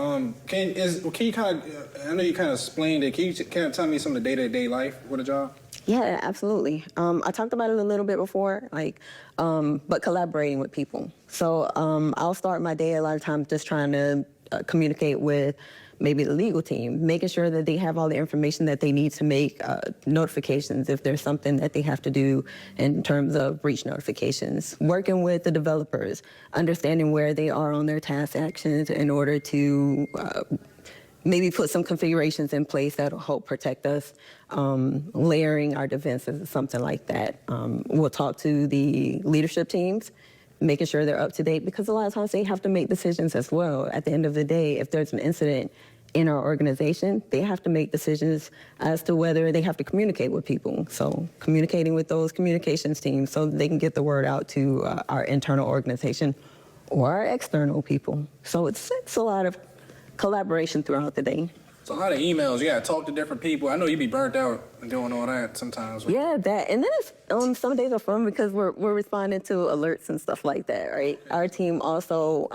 Can you kind of? I know you kind of explained it. Can you kind of tell me some of the day-to-day life with a job? Yeah, absolutely. I talked about it a little bit before, but collaborating with people. So I'll start my day a lot of times just trying to communicate with maybe the legal team, making sure that they have all the information that they need to make notifications if there's something that they have to do in terms of breach notifications, working with the developers, understanding where they are on their task actions in order to maybe put some configurations in place that'll help protect us, layering our defenses, something like that. We'll talk to the leadership teams, making sure they're up to date, because a lot of times they have to make decisions as well. At the end of the day, if there's an incident in our organization, they have to make decisions as to whether they have to communicate with people. So communicating with those communications teams so that they can get the word out to our internal organization or our external people. So it's a lot of collaboration throughout the day. It's a lot of emails. You gotta talk to different people. I know you be burnt out doing all that sometimes. Yeah, that. And then it's, some days are fun because we're responding to alerts and stuff like that, right? Our team also,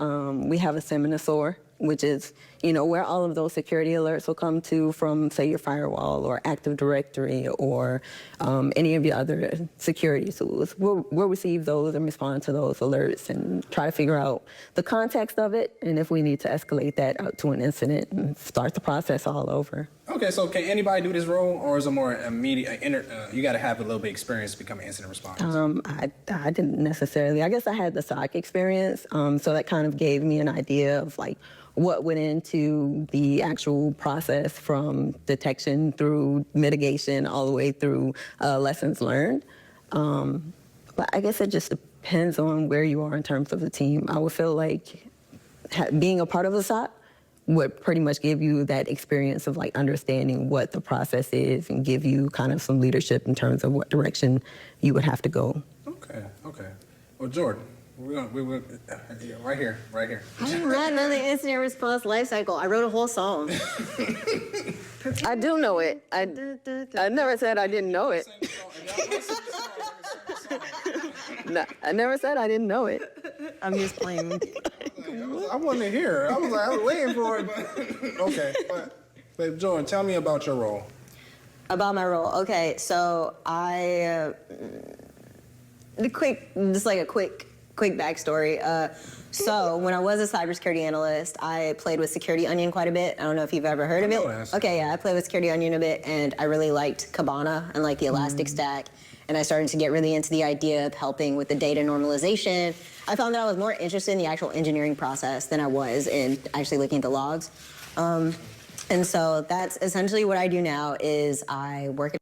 we have a Seminosaur, which is, where all of those security alerts will come to from, say, your firewall or Active Directory or any of your other security tools. We'll receive those and respond to those alerts and try to figure out the context of it, and if we need to escalate that out to an incident and start the process all over. Okay, so can anybody do this role, or is it more immediate? You got to have a little bit of experience to become an incident responder. I didn't necessarily. I guess I had the SOC experience, so that kind of gave me an idea of like what went into the actual process from detection through mitigation all the way through lessons learned. But I guess it just depends on where you are in terms of the team. I would feel like being a part of the SOC would pretty much give you that experience of like understanding what the process is and give you kind of some leadership in terms of what direction you would have to go. Okay. Well, Jordyn, we're right here. I didn't run on the incident response lifecycle. I wrote a whole song. I do know it. I never said I didn't know it. No, I never said I didn't know it. I'm just playing. I wasn't here. I was waiting for it. But okay, but Jordyn, tell me about your role. About my role. Okay, so just like a quick backstory. So when I was a cybersecurity analyst, I played with Security Onion quite a bit. I don't know if you've ever heard of it. Okay, yeah, I played with Security Onion a bit, and I really liked Kibana and like the Elastic Stack. And I started to get really into the idea of helping with the data normalization. I found that I was more interested in the actual engineering process than I was in actually looking at the logs. And so that's essentially what I do now is I work at,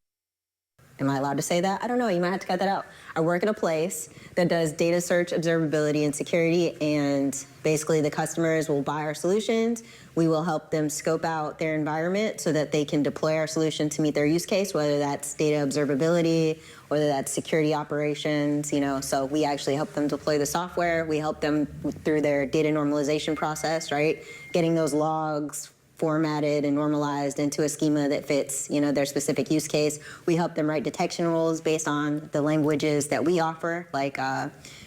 am I allowed to say that? I don't know, you might have to cut that out. I work at a place that does data search, observability, and security, and basically the customers will buy our solutions. We will help them scope out their environment so that they can deploy our solution to meet their use case, whether that's data observability, whether that's security operations, so we actually help them deploy the software. We help them through their data normalization process, right? Getting those logs formatted and normalized into a schema that fits, their specific use case. We help them write detection rules based on the languages that we offer, like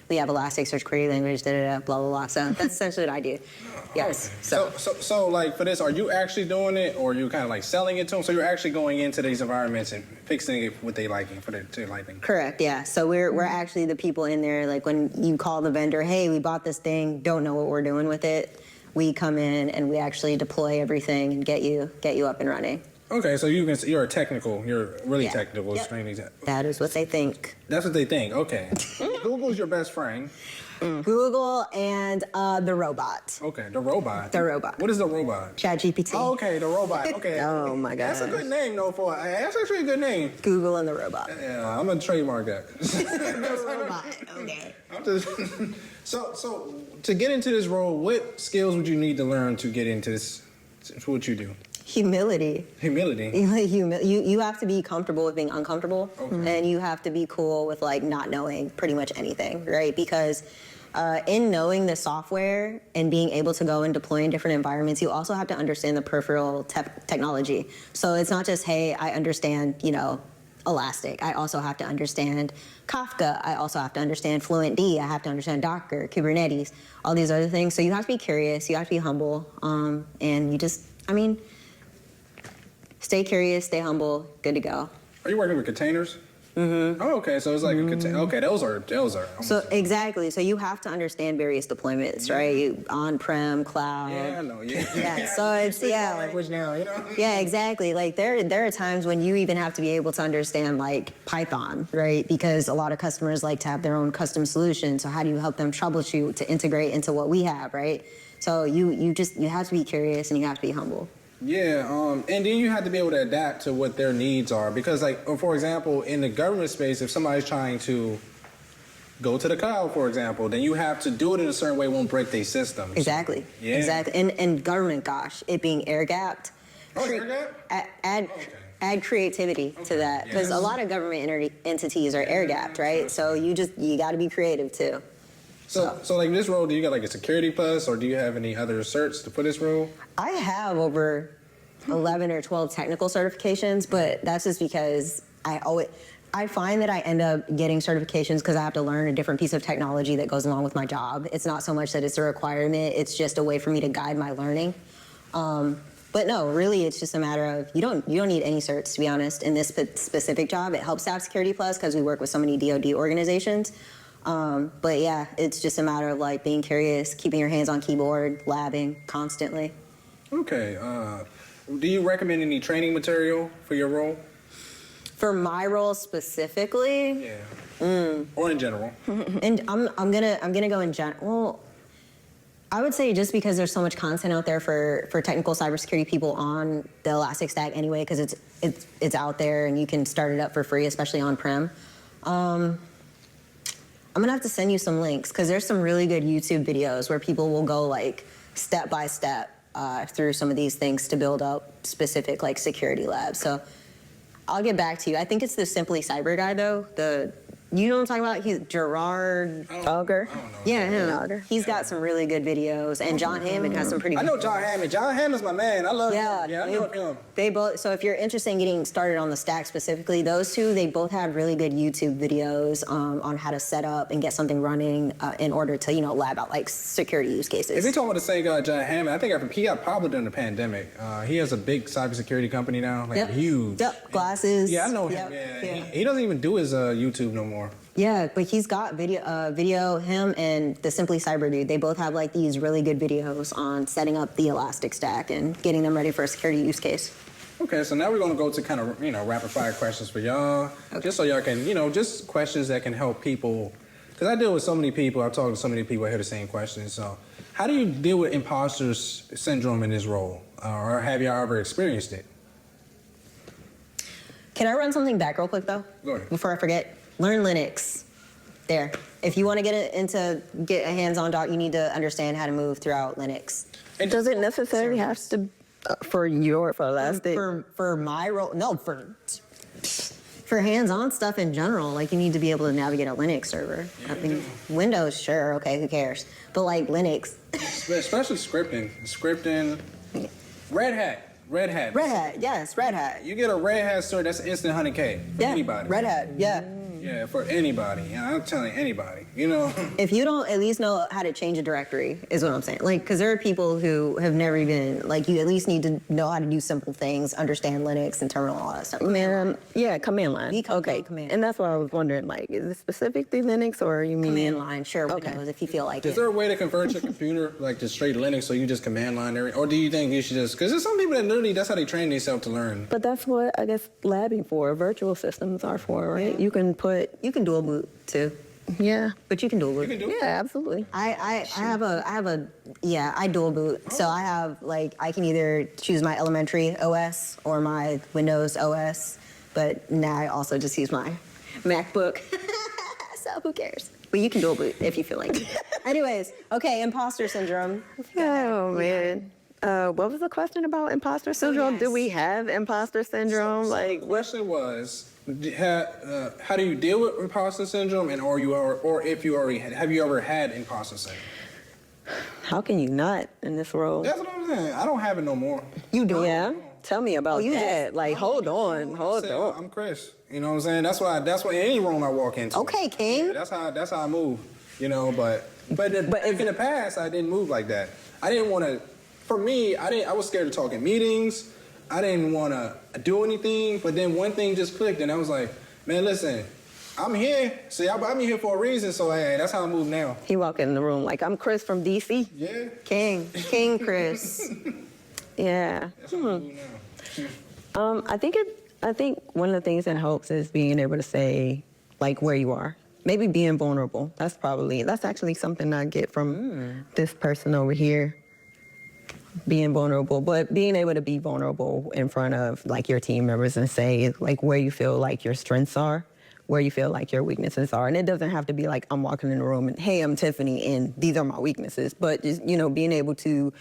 we have Elasticsearch query language, blah, blah, blah. So that's essentially what I do. Yes. So like for this, are you actually doing it, or are you kind of like selling it to them? So you're actually going into these environments and fixing it what they liking for their liking. Correct. Yeah. So we're actually the people in there. Like when you call the vendor, hey, we bought this thing, don't know what we're doing with it. We come in and we actually deploy everything and get you up and running. Okay, so you're really technical, Yep. extremely technical. That is what they think. That's what they think. Okay. Google's your best friend. Google and the robot. Okay, the robot. The robot. What is the robot? ChatGPT. Oh, okay, the robot. Okay. Oh my God. That's a good name, though. That's actually a good name. Google and the robot. Yeah, I'm gonna trademark that. The robot. Okay. I'm just, so to get into this role, what skills would you need to learn to get into this? What you do? Humility. Humility. You have to be comfortable with being uncomfortable, and you have to be cool with like not knowing pretty much anything, right? Because in knowing the software and being able to go and deploy in different environments, you also have to understand the peripheral technology. So it's not just, hey, I understand, Elastic. I also have to understand Kafka. I also have to understand Fluentd. I have to understand Docker, Kubernetes, all these other things. So you have to be curious. You have to be humble. And you just, stay curious, stay humble, good to go. Are you working with containers? Mm-hmm. Oh, okay. So it's like a container. Okay, those are. So exactly. So you have to understand various deployments, right? On-prem, cloud. Yeah, I know. Yeah. Yeah. So it's language now, Yeah, exactly. Like there are times when you even have to be able to understand like Python, right? Because a lot of customers like to have their own custom solution. So how do you help them troubleshoot to integrate into what we have, right? So you have to be curious and you have to be humble. Yeah, and then you have to be able to adapt to what their needs are. Because, like, for example, in the government space, if somebody's trying to go to the cloud, for example, then you have to do it in a certain way, won't break their systems. Exactly. Yeah. Exactly. And government, gosh, it being air-gapped. Oh, air-gapped? Add creativity to that. Because a lot of government entities are air-gapped, right? So you got to be creative, too. So like this role, do you got like a Security Plus, or do you have any other certs for this role? I have over 11 or 12 technical certifications, but that's just because I find that I end up getting certifications because I have to learn a different piece of technology that goes along with my job. It's not so much that it's a requirement, it's just a way for me to guide my learning. But no, really, it's just a matter of you don't need any certs, to be honest. In this specific job, it helps to have Security Plus because we work with so many DoD organizations. But yeah, it's just a matter of like being curious, keeping your hands on keyboard, labbing constantly. Okay. Do you recommend any training material for your role? For my role specifically, Yeah. Or in general. and I'm gonna go in general. Well, I would say just because there's so much content out there for technical cybersecurity people on the Elastic Stack anyway, because it's out there and you can start it up for free, especially on-prem. I'm gonna have to send you some links because there's some really good YouTube videos where people will go like step by step through some of these things to build up specific like security labs. So I'll get back to you. I think it's the Simply Cyber guy though. You know what I'm talking about? He's Gerard Auger. Yeah, him. He's got some really good videos, and John Hammond has some pretty good I know John Hammond. John Hammond's my man. I love him. Yeah, I know him. They both, so if you're interested in getting started on the stack specifically, those two, they both have really good YouTube videos on how to set up and get something running in order to, lab out like security use cases. If you're talking about the same guy, John Hammond, I think he got popular during the pandemic. He has a big cybersecurity company now, like huge. Yep, glasses. Yeah, I know him. Yep. Yeah. He doesn't even do his YouTube no more. Yeah, but he's got video, him and the Simply Cyber dude, they both have like these really good videos on setting up the Elastic Stack and getting them ready for a security use case. Okay, so now we're gonna go to kind of, rapid fire questions for y'all. Okay. Just so y'all can, just questions that can help people. Because I deal with so many people, I've talked to so many people, I hear the same questions. So how do you deal with imposter syndrome in this role? Or have y'all ever experienced it? Can I run something back real quick though? Go ahead. Before I forget. Learn Linux. There. If you want to get a hands-on doc, you need to understand how to move throughout Linux. And does it necessarily have to for Elastic? For my role, no. For hands-on stuff in general, like you need to be able to navigate a Linux server. I mean, Windows, sure, okay, who cares? But like Linux. Especially scripting. Red Hat, Yes, Red Hat. You get a Red Hat cert, that's instant 100K for anybody. Red Hat, yeah. Yeah, for anybody. I'm telling anybody, If you don't at least know how to change a directory, is what I'm saying. Like, because there are people who have never even, like, you at least need to know how to do simple things, understand Linux and terminal, all that stuff. Command line. Okay, command. And that's why I was wondering, like, is it specifically Linux or you mean? Command line, sure, Windows, if you feel like Is there a way to convert your computer, like, to straight Linux so you just command line everything? Or do you think you should just, because there's some people that literally, that's how they train themselves to learn. But that's what, I guess, labbing for, virtual systems are for, right? You can dual boot too. Yeah. But you can dual boot. Yeah, absolutely. I dual boot. So I have I can either choose my elementary OS or my Windows OS, but now I also just use my MacBook. So who cares? But you can dual boot if you feel like it. Anyways, okay, imposter syndrome. Oh man. What was the question about imposter syndrome? yes. Do we have imposter syndrome? The question was, how do you deal with imposter syndrome, and have you ever had imposter syndrome? How can you not in this role? That's what I'm saying. I don't have it no more. You do. Yeah. Tell me about that. Hold on. I'm Chris. You know what I'm saying? That's what any room I walk into. Okay, King. Yeah, that's how I move. But in the past I didn't move like that. I didn't want to. For me, I was scared to talk in meetings. I didn't want to do anything, but then one thing just clicked, and I was like, man, listen, I'm here. See, I'm here for a reason, so hey, that's how I move now. He walked in the room like, I'm Chris from DC. Yeah. King Chris. Yeah. That's how I move now. I think one of the things that helps is being able to say, where you are. Maybe being vulnerable. That's actually something I get from this person over here. Being vulnerable, but being able to be vulnerable in front of your team members and say where you feel like your strengths are, where you feel like your weaknesses are. And it doesn't have to be like I'm walking in the room and, hey, I'm Tiffany and these are my weaknesses. But just, being able to,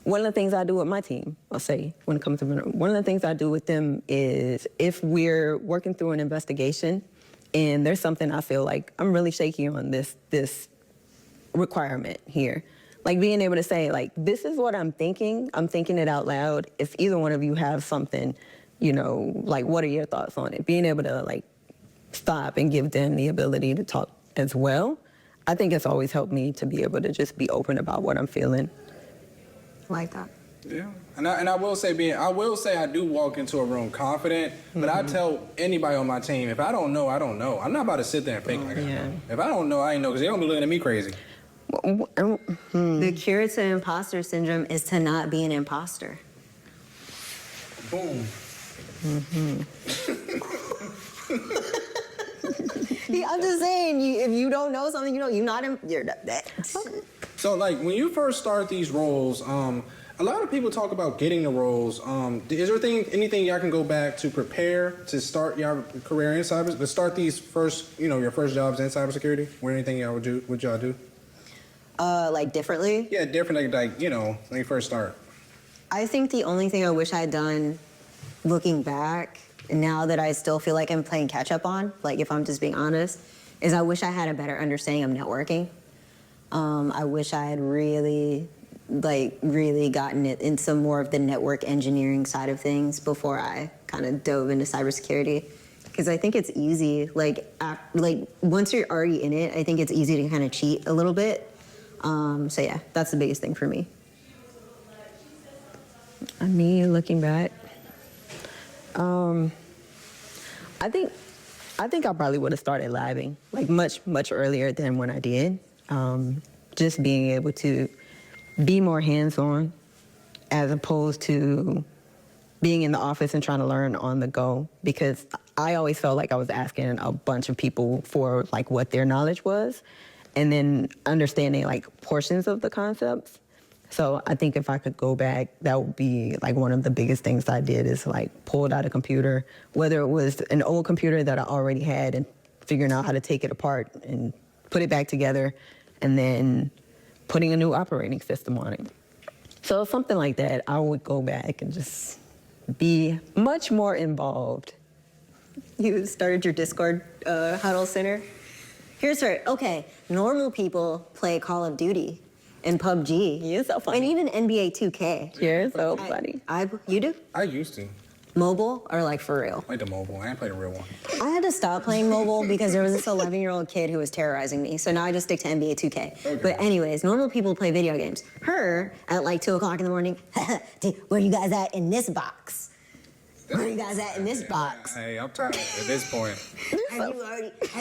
one of the things I do with my team, I'll say, when it comes to, one of the things I do with them is if we're working through an investigation and there's something I feel like I'm really shaky on this requirement here. Being able to say, this is what I'm thinking it out loud. If either one of you have something, what are your thoughts on it? Being able to, stop and give them the ability to talk as well. I think it's always helped me to be able to just be open about what I'm feeling. Like that. Yeah, and I will say I do walk into a room confident, but I tell anybody on my team, if I don't know, I don't know. I'm not about to sit there and fake like I know. If I don't know, I ain't know, because they're gonna be looking at me crazy. The cure to imposter syndrome is to not be an imposter. Boom. I'm just saying, if you don't know something, you're that. So, like, when you first start these roles, a lot of people talk about getting the roles. Is there anything y'all can go back to prepare to start your career in cyber? To start these first, your first jobs in cybersecurity? Anything y'all would y'all do? Like differently? Yeah, different. Like when you first start. I think the only thing I wish I had done, looking back, now that I still feel like I'm playing catch up on, like if I'm just being honest, is I wish I had a better understanding of networking. I wish I had really gotten it into more of the network engineering side of things before I kind of dove into cybersecurity. Because I think it's easy, like once you're already in it, I think it's easy to kind of cheat a little bit. So yeah, that's the biggest thing for me. Me looking back, I think I probably would have started labbing like much earlier than when I did. Just being able to be more hands-on as opposed to being in the office and trying to learn on the go, because I always felt like I was asking a bunch of people for like what their knowledge was and then understanding like portions of the concepts. So I think if I could go back, that would be like one of the biggest things I did is like pulled out a computer, whether it was an old computer that I already had and figuring out how to take it apart and put it back together and then putting a new operating system on it. So something like that, I would go back and just be much more involved. You started your Discord huddle center? Here's her. Okay, normal people play Call of Duty and PUBG. You're so funny. And even NBA 2K. You're so funny. You do? I used to. Mobile or like for real? Like the mobile. I ain't played a real one. I had to stop playing mobile because there was this 11-year-old kid who was terrorizing me. So now I just stick to NBA 2K. Okay. But anyways, normal people play video games. Her, at like 2 o'clock in the morning, where you guys at in this box? Where you guys at in this box? Hey, I'm tired at this point. Have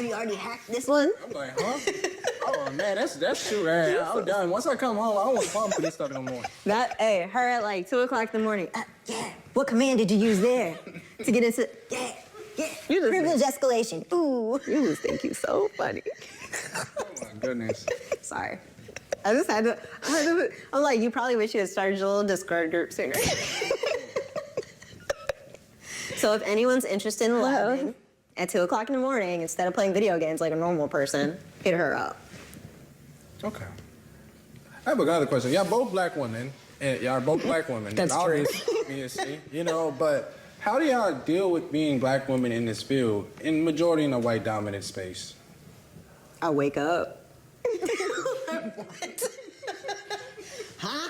you already hacked this one? I'm like, huh? Oh man, that's true. Hey, I'm done. Once I come home, I don't want to fall for this stuff no more. Her at like 2 o'clock in the morning. Yeah. What command did you use there to get into? Yeah. Privilege escalation. Ooh. You just think you so funny. Oh my goodness. Sorry. I just had to. I'm like, you probably wish you had started your little Discord group sooner. So if anyone's interested in laughing at 2 o'clock in the morning, instead of playing video games like a normal person, hit her up. Okay. I have another question. Y'all both black women. And y'all are both black women. That's true. Obviously, but how do y'all deal with being black women in this field, in majority in a white dominant space? I wake up. What? Huh?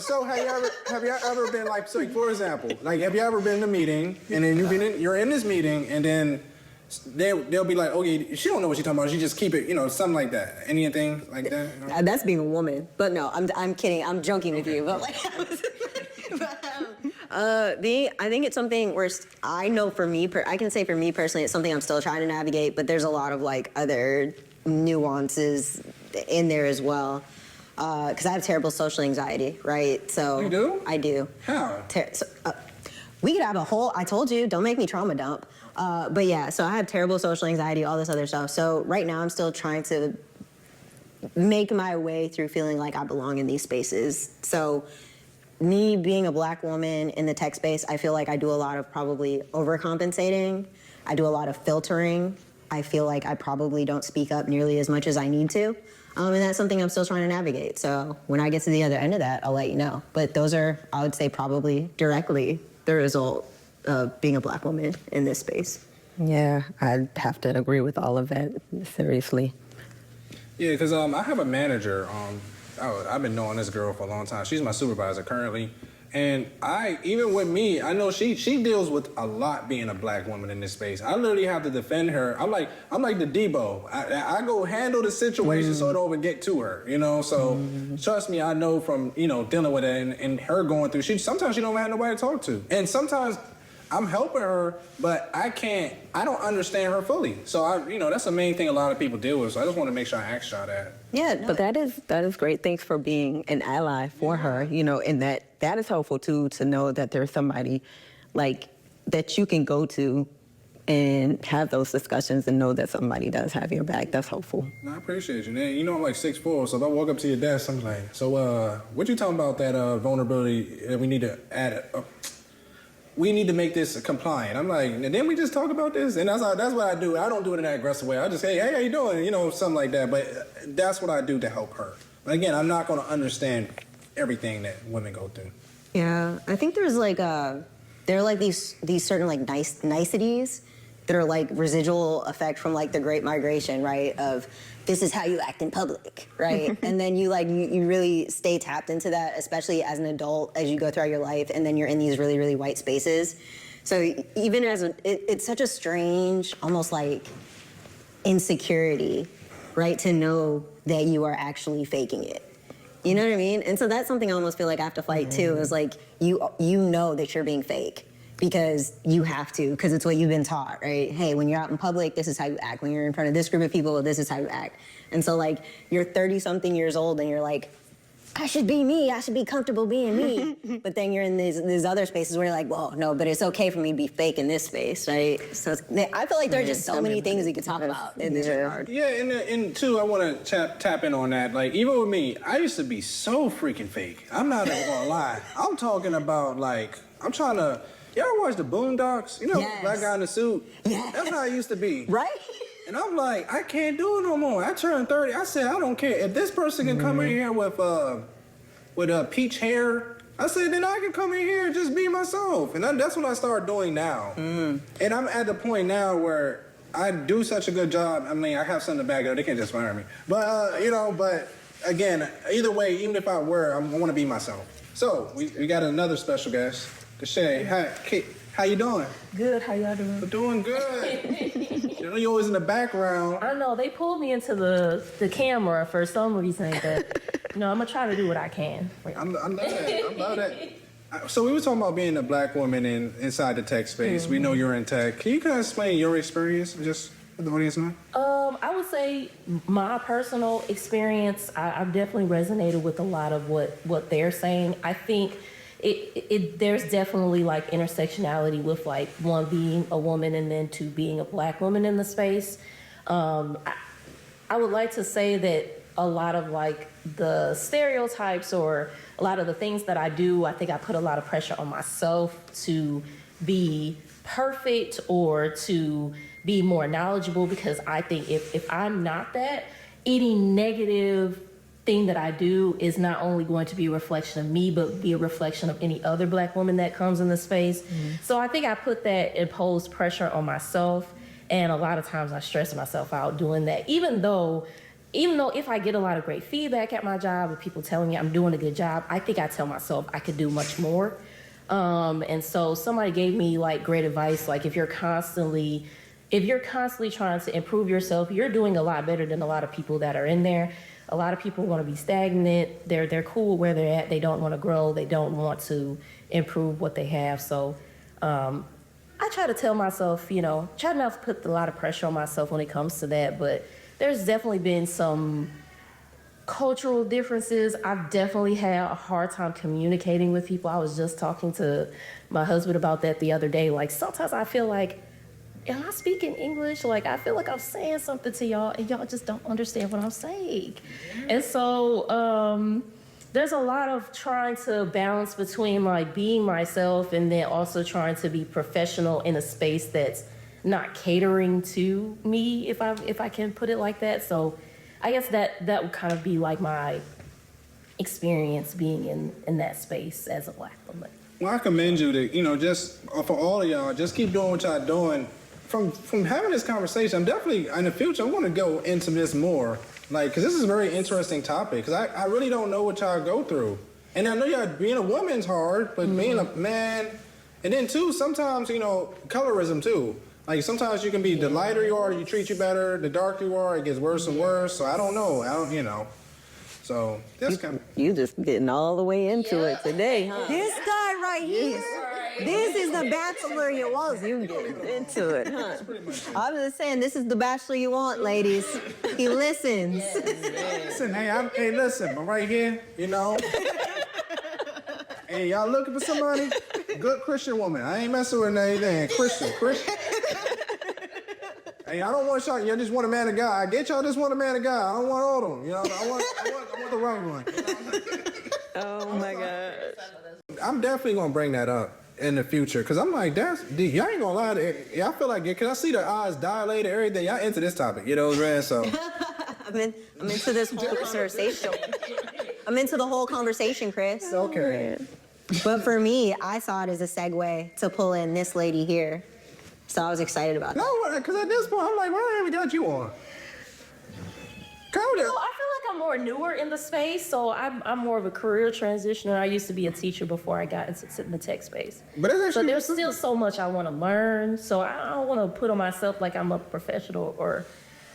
So have you ever been like, so for example, like have you ever been in a meeting and then you're in this meeting and then they'll be like, okay, she don't know what she's talking about. She just keep it, something like that. Anything like that? That's being a woman. But no, I'm kidding. I'm joking with you. But like, I think it's something where I know for me, I can say for me personally, it's something I'm still trying to navigate. But there's a lot of like other nuances in there as well. Because I have terrible social anxiety, right? So you do? I do. How? We could have a whole. I told you, don't make me trauma dump. But yeah, so I have terrible social anxiety, all this other stuff. So right now I'm still trying to make my way through feeling like I belong in these spaces. So me being a black woman in the tech space, I feel like I do a lot of probably overcompensating. I do a lot of filtering. I feel like I probably don't speak up nearly as much as I need to. And that's something I'm still trying to navigate. So when I get to the other end of that, I'll let you know. But those are, I would say, probably directly the result of being a black woman in this space. Yeah, I'd have to agree with all of that, seriously. Yeah, because I have a manager. I've been knowing this girl for a long time. She's my supervisor currently. And even with me, I know she deals with a lot being a black woman in this space. I literally have to defend her. I'm like the Debo. I go handle the situation so it don't even get to her, you know? So trust me, I know from, you know, dealing with it and her going through, sometimes she don't have nobody to talk to. And sometimes I'm helping her, but I don't understand her fully. So that's the main thing a lot of people deal with. So I just want to make sure I ask y'all that. Yeah, no, But that is great. Thanks for being an ally for her, you know, and that is helpful too, to know that there's somebody like that you can go to and have those discussions and know that somebody does have your back. That's helpful. No, I appreciate you. You know I'm like 6'4", so if I walk up to your desk, I'm like, so what you talking about that vulnerability that we need to add? We need to make this compliant. I'm like, and then we just talk about this, and that's what I do. I don't do it in that aggressive way. I just say, hey, how you doing? You know, something like that. But that's what I do to help her. But again, I'm not going to understand everything that women go through. yeah. I think there's like there are like these certain like niceties that are like residual effect from like the Great Migration, right? Of this is how you act in public, right? And then you really stay tapped into that, especially as an adult, as you go throughout your life, and then you're in these really, really white spaces. So even it's such a strange, almost like insecurity, right? To know that you are actually faking it. You know what I mean? And so that's something I almost feel like I have to fight too, is like you know that you're being fake. Because you have to, because it's what you've been taught, right? Hey, when you're out in public, this is how you act. When you're in front of this group of people, this is how you act. And so like, you're 30-something years old and you're like, I should be me, I should be comfortable being me. But then you're in these other spaces where you're like, well, no, but it's okay for me to be fake in this space, right? So I feel like there are just so many things we could talk about in this regard. Yeah, and two, I want to tap in on that. Like, even with me, I used to be so freaking fake. I'm not even going to lie. I'm talking about like, I'm trying to, y'all watch the Boondocks? You know, Yes. Black guy in the suit? Yes. That's how I used to be. Right? And I'm like, I can't do it no more. I turned 30. I said, I don't care. If this person can come in here with peach hair, I said, then I can come in here and just be myself. And that's what I started doing now. And I'm at the point now where I do such a good job. I mean, I have something to back it up. They can't just fire me. But, but again, either way, even if I were, I want to be myself. So we got another special guest. Deshay, how you doing? Good, how y'all doing? We're doing good. You know, you're always in the background. I know, they pulled me into the camera for some reason, but I'm gonna try to do what I can. I love that. I love that. So we were talking about being a black woman inside the tech space. We know you're in tech. Can you kind of explain your experience, just for the audience now? I would say my personal experience, I've definitely resonated with a lot of what they're saying. I think there's definitely like intersectionality with like one being a woman and then two being a black woman in the space. I would like to say that a lot of like the stereotypes or a lot of the things that I do, I think I put a lot of pressure on myself to be perfect or to be more knowledgeable, because I think if I'm not that, any negative thing that I do is not only going to be a reflection of me, but be a reflection of any other black woman that comes in the space. So I think I put that imposed pressure on myself, and a lot of times I stress myself out doing that, even though if I get a lot of great feedback at my job and people telling me I'm doing a good job, I think I tell myself I could do much more. And so somebody gave me like great advice, like if you're constantly trying to improve yourself, you're doing a lot better than a lot of people that are in there. A lot of people want to be stagnant. They're cool where they're at. They don't want to grow. They don't want to improve what they have. So I try to tell myself, try not to put a lot of pressure on myself when it comes to that. But there's definitely been some cultural differences. I've definitely had a hard time communicating with people. I was just talking to my husband about that the other day. Like, sometimes I feel like, am I speaking English? Like, I feel like I'm saying something to y'all and y'all just don't understand what I'm saying. And so there's a lot of trying to balance between like being myself and then also trying to be professional in a space that's not catering to me, if I can put it like that. So I guess that would kind of be like my experience being in that space as a black woman. Well, I commend you to, just for all of y'all, just keep doing what y'all doing. From having this conversation, I'm definitely, in the future, I want to go into this more, like, because this is a very interesting topic, because I really don't know what y'all go through. And I know y'all being a woman's hard, but being a man, and then too, sometimes, you know, colorism too. Like sometimes you can be, the lighter you are, you treat you better. The darker you are, it gets worse and worse. So I don't know. You know. So that's kind of. You just getting all the way into it today, huh? This guy right here. This is the bachelor you want. You getting into it, huh? I'm just saying, this is the bachelor you want, ladies. He listens. Listen, hey, listen, I'm right here, you know. Hey, y'all looking for somebody? Good Christian woman. I ain't messing with anything. Christian. Hey, I don't want y'all. Y'all just want a man of God. I get y'all just want a man of God. I don't want all of them. You know, I want the wrong one. Oh my God. I'm definitely gonna bring that up in the future because I'm like, y'all ain't gonna lie. I feel like it because I see the eyes dilated, everything. Y'all into this topic, you know what I'm saying? So I'm into this whole conversation. I'm into the whole conversation, Chris. okay. But for me, I saw it as a segue to pull in this lady here. So I was excited about that. No, because at this point, I'm like, why haven't we got you on? Well, I feel like I'm more newer in the space, so I'm more of a career transitioner. I used to be a teacher before I got into the tech space. But it's So actually there's still so much I want to learn. So I don't want to put on myself like I'm a professional or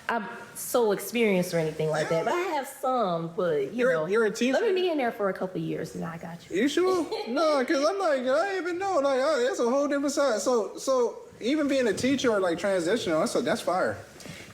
I'm so experienced or anything like that. But I have some, but You're a teacher? Let me be in there for a couple of years and I got you. You sure? No, because I'm like, I ain't even know. Like, that's a whole different side. So even being a teacher or like transitional, that's fire.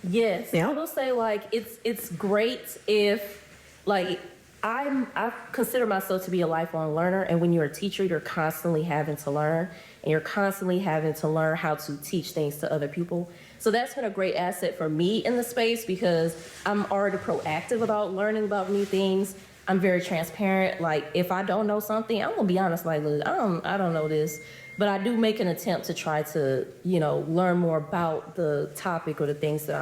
Yes, Yeah. I will say like it's great if like I consider myself to be a lifelong learner, and when you're a teacher, you're constantly having to learn, and you're constantly having to learn how to teach things to other people. So that's been a great asset for me in the space because I'm already proactive about learning about new things. I'm very transparent. Like if I don't know something, I'm gonna be honest. Like, look, I don't know this. But I do make an attempt to try to, learn more about the topic or the things that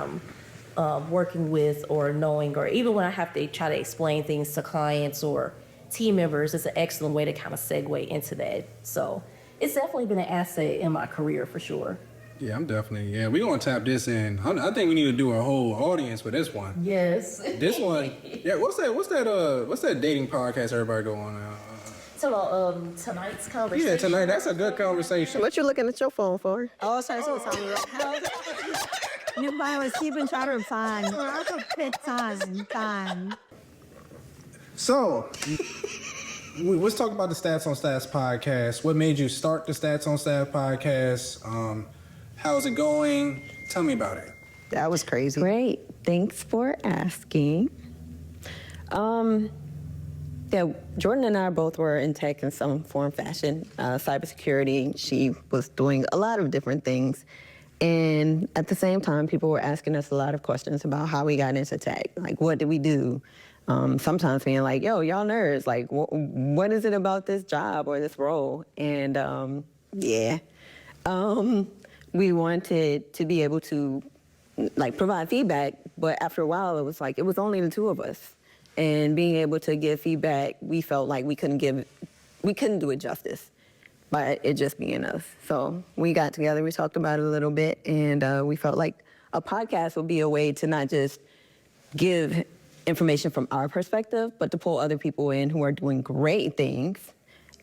I'm working with or knowing, or even when I have to try to explain things to clients or team members, it's an excellent way to kind of segue into that. So it's definitely been an asset in my career for sure. Yeah, I'm definitely. Yeah, we're gonna tap this in. I think we need to do a whole audience for this one. Yes. This one. Yeah. What's that dating podcast everybody go on? So tonight's conversation. Yeah, tonight. That's a good conversation. What you looking at your phone for? Oh, sorry, so tell me Nobody was keeping track of time. I could pick time. So, let's talk about the Stats on Stats podcast. What made you start the Stats on Stats podcast? How's it going? Tell me about it. That was crazy. Great. Thanks for asking. Yeah, Jordyn and I both were in tech in some form, fashion, cybersecurity. She was doing a lot of different things. And at the same time, people were asking us a lot of questions about how we got into tech. Like, what did we do? Sometimes being like, yo, y'all nerds, like, what is it about this job or this role? And we wanted to be able to, like, provide feedback. But after a while, it was like, it was only the two of us. And being able to give feedback, we felt like we couldn't do it justice by it just being us. So we got together, we talked about it a little bit, and we felt like a podcast would be a way to not just give information from our perspective, but to pull other people in who are doing great things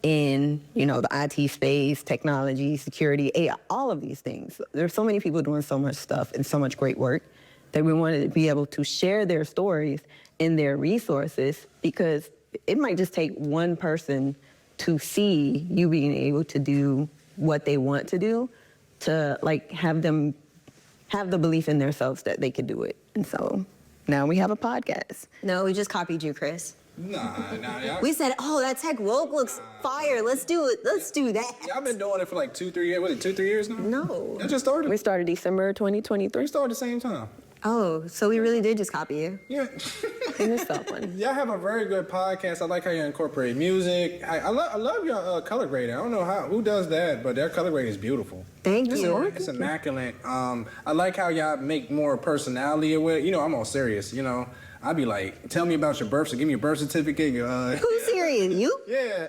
in, the IT space, technology, security, AI, all of these things. There's so many people doing so much stuff and so much great work that we wanted to be able to share their stories and their resources, because it might just take one person to see you being able to do what they want to do, to like have them have the belief in themselves that they could do it. And so now we have a podcast. No, we just copied you, Chris. Nah. We said, oh, that tech woke looks fire. Let's do it. Let's do that. Y'all been doing it for like 2-3 years. Was it 2-3 years now? No. It just started. We started December 2023. We started at the same time. Oh, so we really did just copy you. Yeah. And it's that one. Y'all have a very good podcast. I like how you incorporate music. I love your color grading. I don't know who does that, but their color grading is beautiful. Thank you. It's immaculate. I like how y'all make more personality with it. I'm all serious. I'd be like, tell me about your birth. So give me your birth certificate. Who's serious? You? Yeah.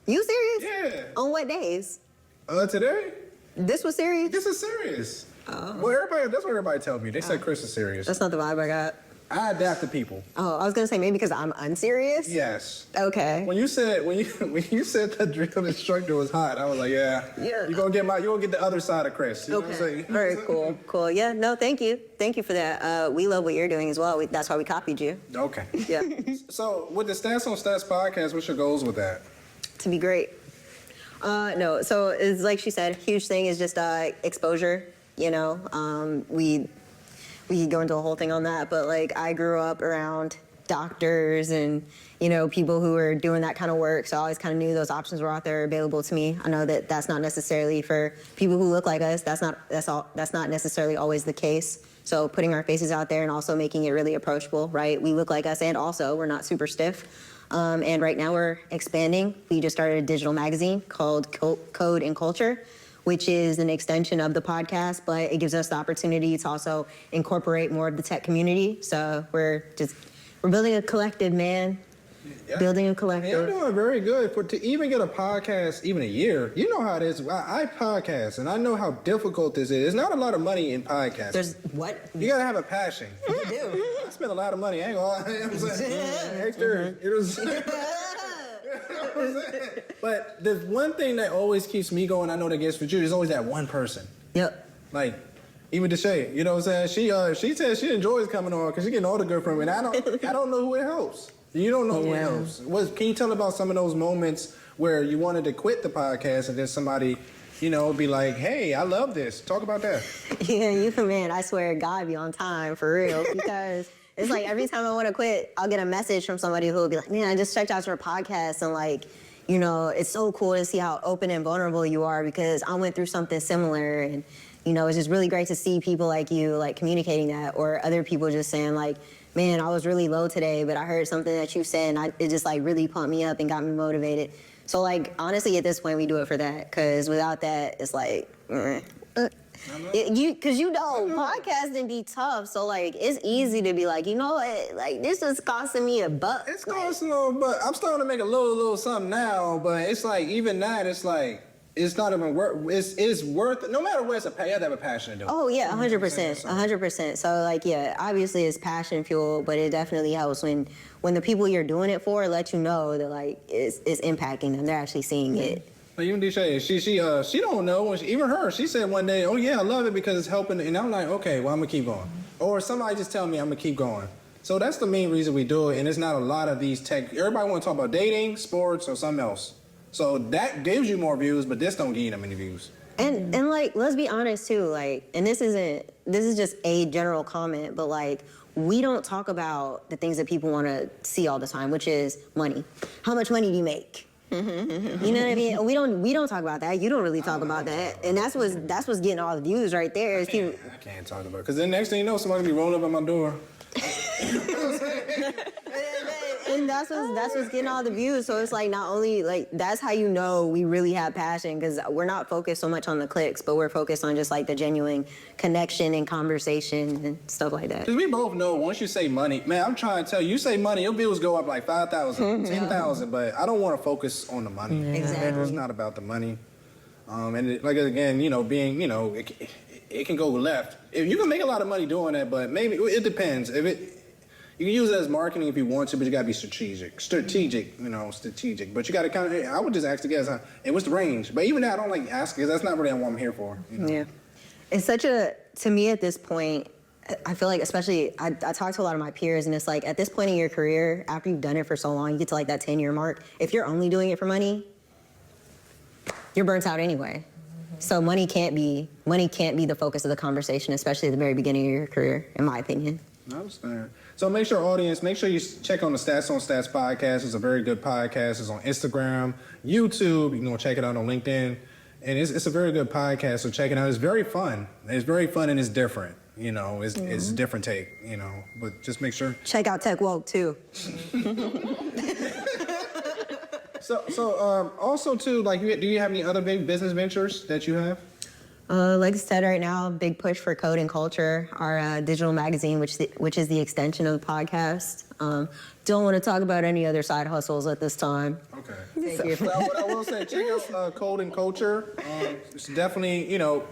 You serious? Yeah. On what days? Today? This was serious? This is serious. Well, that's what everybody tells me. They said Chris is serious. That's not the vibe I got. I adapt to people. Oh, I was gonna say maybe because I'm unserious. Yes. Okay. When you said the drill instructor was hot, I was like, yeah. Yeah. You're gonna get the other side of Chris. You know what I'm saying? Very cool. Cool. Yeah. No, thank you. Thank you for that. We love what you're doing as well. That's why we copied you. Okay. Yeah. So with the Stats on Stats podcast, what's your goals with that? To be great. No. So it's like she said, huge thing is just exposure. You know, we could go into a whole thing on that, but like I grew up around doctors and, you know, people who were doing that kind of work. So I always kind of knew those options were out there available to me. I know that that's not necessarily for people who look like us. That's not necessarily always the case. So putting our faces out there and also making it really approachable, right? We look like us, and also we're not super stiff. And right now we're expanding. We just started a digital magazine called Code and Culture, which is an extension of the podcast, but it gives us the opportunity to also incorporate more of the tech community. So we're building a collective, man. Yeah. Building a collective. You're doing very good. To even get a podcast, even a year, you know how it is. I podcast, and I know how difficult this is. There's not a lot of money in podcasting. There's what? You gotta have a passion. You do. I spent a lot of money. I ain't gonna lie. I'm saying, extra. It was. But the one thing that always keeps me going, I know that gets with you, is always that one person. Yep. Like, even Deshae, you know what I'm saying? She says she enjoys coming on because she's getting all the good from it. And I don't know who it helps. You don't know who it helps. Can you tell about some of those moments where you wanted to quit the podcast and then somebody, you know, be like, hey, I love this. Talk about that. Yeah, man, I swear God be on time for real, because it's like every time I want to quit, I'll get a message from somebody who will be like, man, I just checked out your podcast and like, you know, it's so cool to see how open and vulnerable you are because I went through something similar. And, you know, it's just really great to see people like you, like, communicating that, or other people just saying, like, man, I was really low today, but I heard something that you said, and it just, like, really pumped me up and got me motivated. So, like, honestly, at this point, we do it for that, because without that, it's like, because you know, podcasting be tough, so like it's easy to be like, you know what, like this is costing me $1. It's costing a little, but I'm starting to make a little something now. But it's like even that, it's like it's not even worth. It's worth. No matter what, it's you have to have a passion to do it. Oh yeah, 100%, 100%. So like yeah, obviously it's passion fuel, but it definitely helps when the people you're doing it for let you know that like it's impacting them. They're actually seeing it. Like even Deshae, she don't know. Even her, she said one day, "Oh yeah, I love it because it's helping." And I'm like, "Okay, well I'm gonna keep going." Or somebody just tell me I'm gonna keep going. So that's the main reason we do it. And it's not a lot of these tech. Everybody want to talk about dating, sports, or something else. So that gives you more views, but this don't give you that many views. And like let's be honest too, like, and this is just a general comment, but like we don't talk about the things that people want to see all the time, which is money. How much money do you make? You know what I mean? We don't talk about that. You don't really talk about that, and that's what's getting all the views right there. I can't talk about it because then next thing you know, somebody be rolling up at my door. And that's what's getting all the views. So it's like not only like that's how you know we really have passion, because we're not focused so much on the clicks, but we're focused on just like the genuine connection and conversation and stuff like that. Because we both know once you say money, man, I'm trying to tell you, say money, your bills go up like 5,000, 10,000, but I don't want to focus on the money. Exactly. It's not about the money. Again, you know, being, you know, it can go left. You can make a lot of money doing that, but maybe it depends. You can use it as marketing if you want to, but you gotta be strategic. But you gotta kind of. I would just ask the guys, hey, what's the range? But even that, I don't like asking, because that's not really what I'm here for. You know? Yeah, it's to me at this point, I feel like, especially I talk to a lot of my peers, and it's like at this point in your career, after you've done it for so long, you get to like that 10-year mark. If you're only doing it for money, you're burnt out anyway. So money can't be the focus of the conversation, especially at the very beginning of your career, in my opinion. I understand. So make sure you check on the Stats on Stats podcast. It's a very good podcast. It's on Instagram, YouTube. You can go check it out on LinkedIn. And it's a very good podcast, so check it out. It's very fun. It's very fun and it's different. You know, it's a different take, you know. But just make sure. Check out Tech Woke too. So also too, like, do you have any other big business ventures that you have? Like I said, right now, big push for Code and Culture, our digital magazine, which is the extension of the podcast. Don't want to talk about any other side hustles at this time. Okay. What I will say, check out Code and Culture. It's definitely, you know,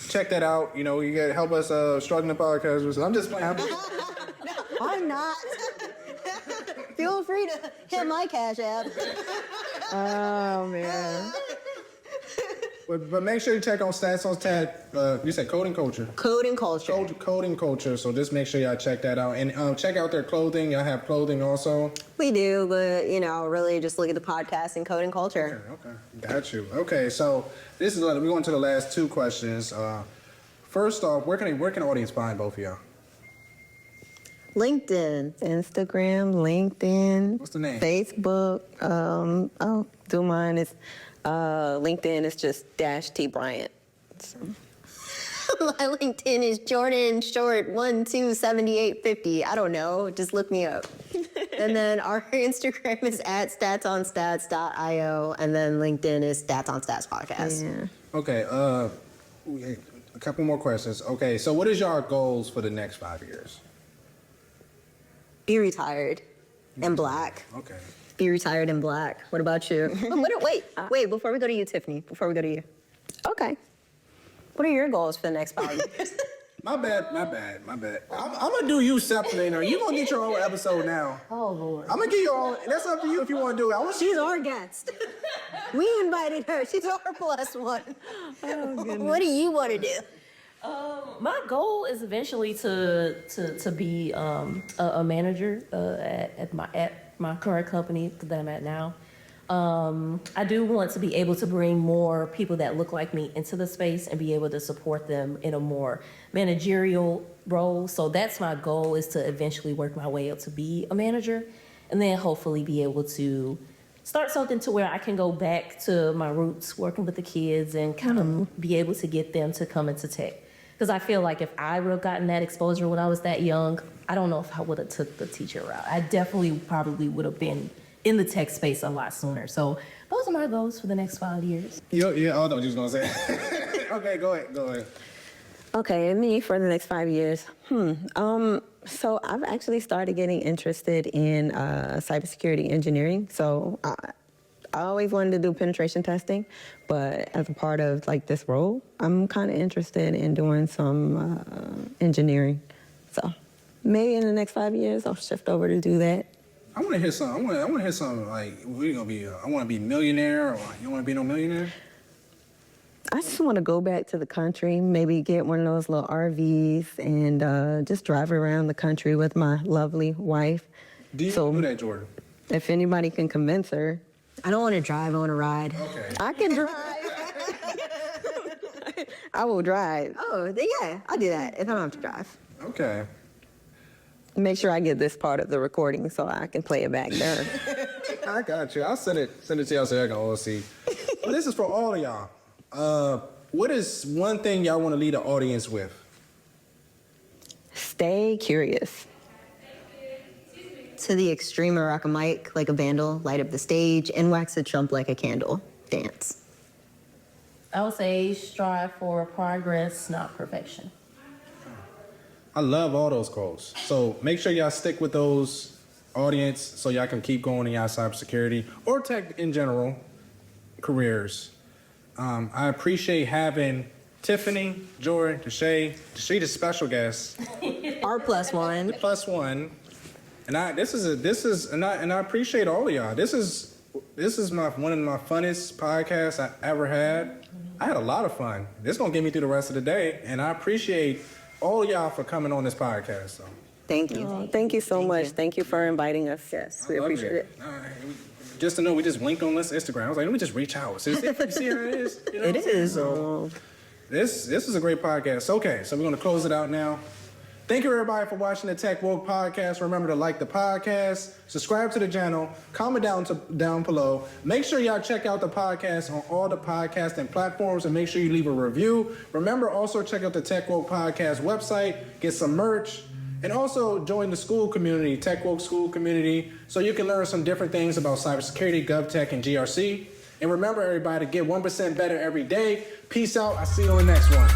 check that out. You know, you got to help us struggling the podcast. I'm just playing. I'm not. Feel free to hit my Cash App. Oh man. But make sure you check on Stats on Tat. You said Code and Culture. Code and culture. Code and Culture. So just make sure y'all check that out. And check out their clothing. Y'all have clothing also. We do, but really just look at the podcast and code and culture. Okay. Got you. Okay, so we're going to the last two questions. First off, where can the audience find both of y'all? LinkedIn. Instagram, LinkedIn. What's the name? Facebook. Do mine is LinkedIn is just -T Bryant. So. My LinkedIn is Jordan Short 127850. I don't know. Just look me up. And then our Instagram is @statsonstats.io, and then LinkedIn is Stats on Stats Podcast. Yeah. Okay, a couple more questions. Okay, so what is your goals for the next 5 years? Be retired and black. Okay. Be retired and black. What about you? Wait, before we go to you, Tiffany, Okay. what are your goals for the next 5 years? My bad. I'm gonna do you separately. You gonna get your own episode now. Oh, Lord. I'm gonna get your own. That's up to you if you want to do it. She's our guest. We invited her. She's our +1. What do you want to do? My goal is eventually to be a manager at my current company that I'm at now. I do want to be able to bring more people that look like me into the space and be able to support them in a more managerial role. So that's my goal, is to eventually work my way up to be a manager, and then hopefully be able to start something to where I can go back to my roots, working with the kids, and kind of be able to get them to come into tech. Because I feel like if I would have gotten that exposure when I was that young, I don't know if I would have took the teacher route. I definitely probably would have been in the tech space a lot sooner. So those are my goals for the next 5 years. Yeah, I know what you was gonna say. Okay, go ahead. Okay, and me for the next 5 years. So I've actually started getting interested in cybersecurity engineering. So I always wanted to do penetration testing, but as a part of this role, I'm kind of interested in doing some engineering. So maybe in the next 5 years, I'll shift over to do that. I want to hear something. I want to hear something like, we're gonna be. I want to be millionaire, or you want to be no millionaire? I just want to go back to the country, maybe get one of those little RVs and just drive around the country with my lovely wife. Do you do that, Jordan? If anybody can convince her. I don't want to drive, I want to ride. Okay. I can drive. I will drive. Oh, yeah, I'll do that if I don't have to drive. Okay. Make sure I get this part of the recording so I can play it back there. I got you. I'll send it to y'all so y'all can all see. Well, this is for all of y'all. What is one thing y'all want to leave the audience with? Stay curious. To the extreme, I rock a mic like a vandal, light up the stage, and wax a chump like a candle. Dance. I would say strive for progress, not perfection. I love all those quotes. So make sure y'all stick with those, audience, so y'all can keep going in y'all cybersecurity or tech in general careers. I appreciate having Tiffiny, Jordyn, Deshay the special guest. Our +1. +1. And I appreciate all of y'all. This is one of my funnest podcasts I ever had. I had a lot of fun. This is gonna get me through the rest of the day, and I appreciate all of y'all for coming on this podcast. So. Thank you. Oh, thank you so much. you. Thank you for inviting us. Yes. We appreciate it. Just to know, we just linked on this Instagram. I was like, let me just reach out. See how it is? You know? It is. So this is a great podcast. Okay, so we're gonna close it out now. Thank you, everybody, for watching the Tech Woke Podcast. Remember to like the podcast, subscribe to the channel, comment down below. Make sure y'all check out the podcast on all the podcasting platforms, and make sure you leave a review. Remember, also check out the Tech Woke Podcast website, get some merch, and also join the school community, Tech Woke School Community, so you can learn some different things about cybersecurity, GovTech, and GRC. And remember, everybody, to get 1% better every day. Peace out. I'll see you on the next one.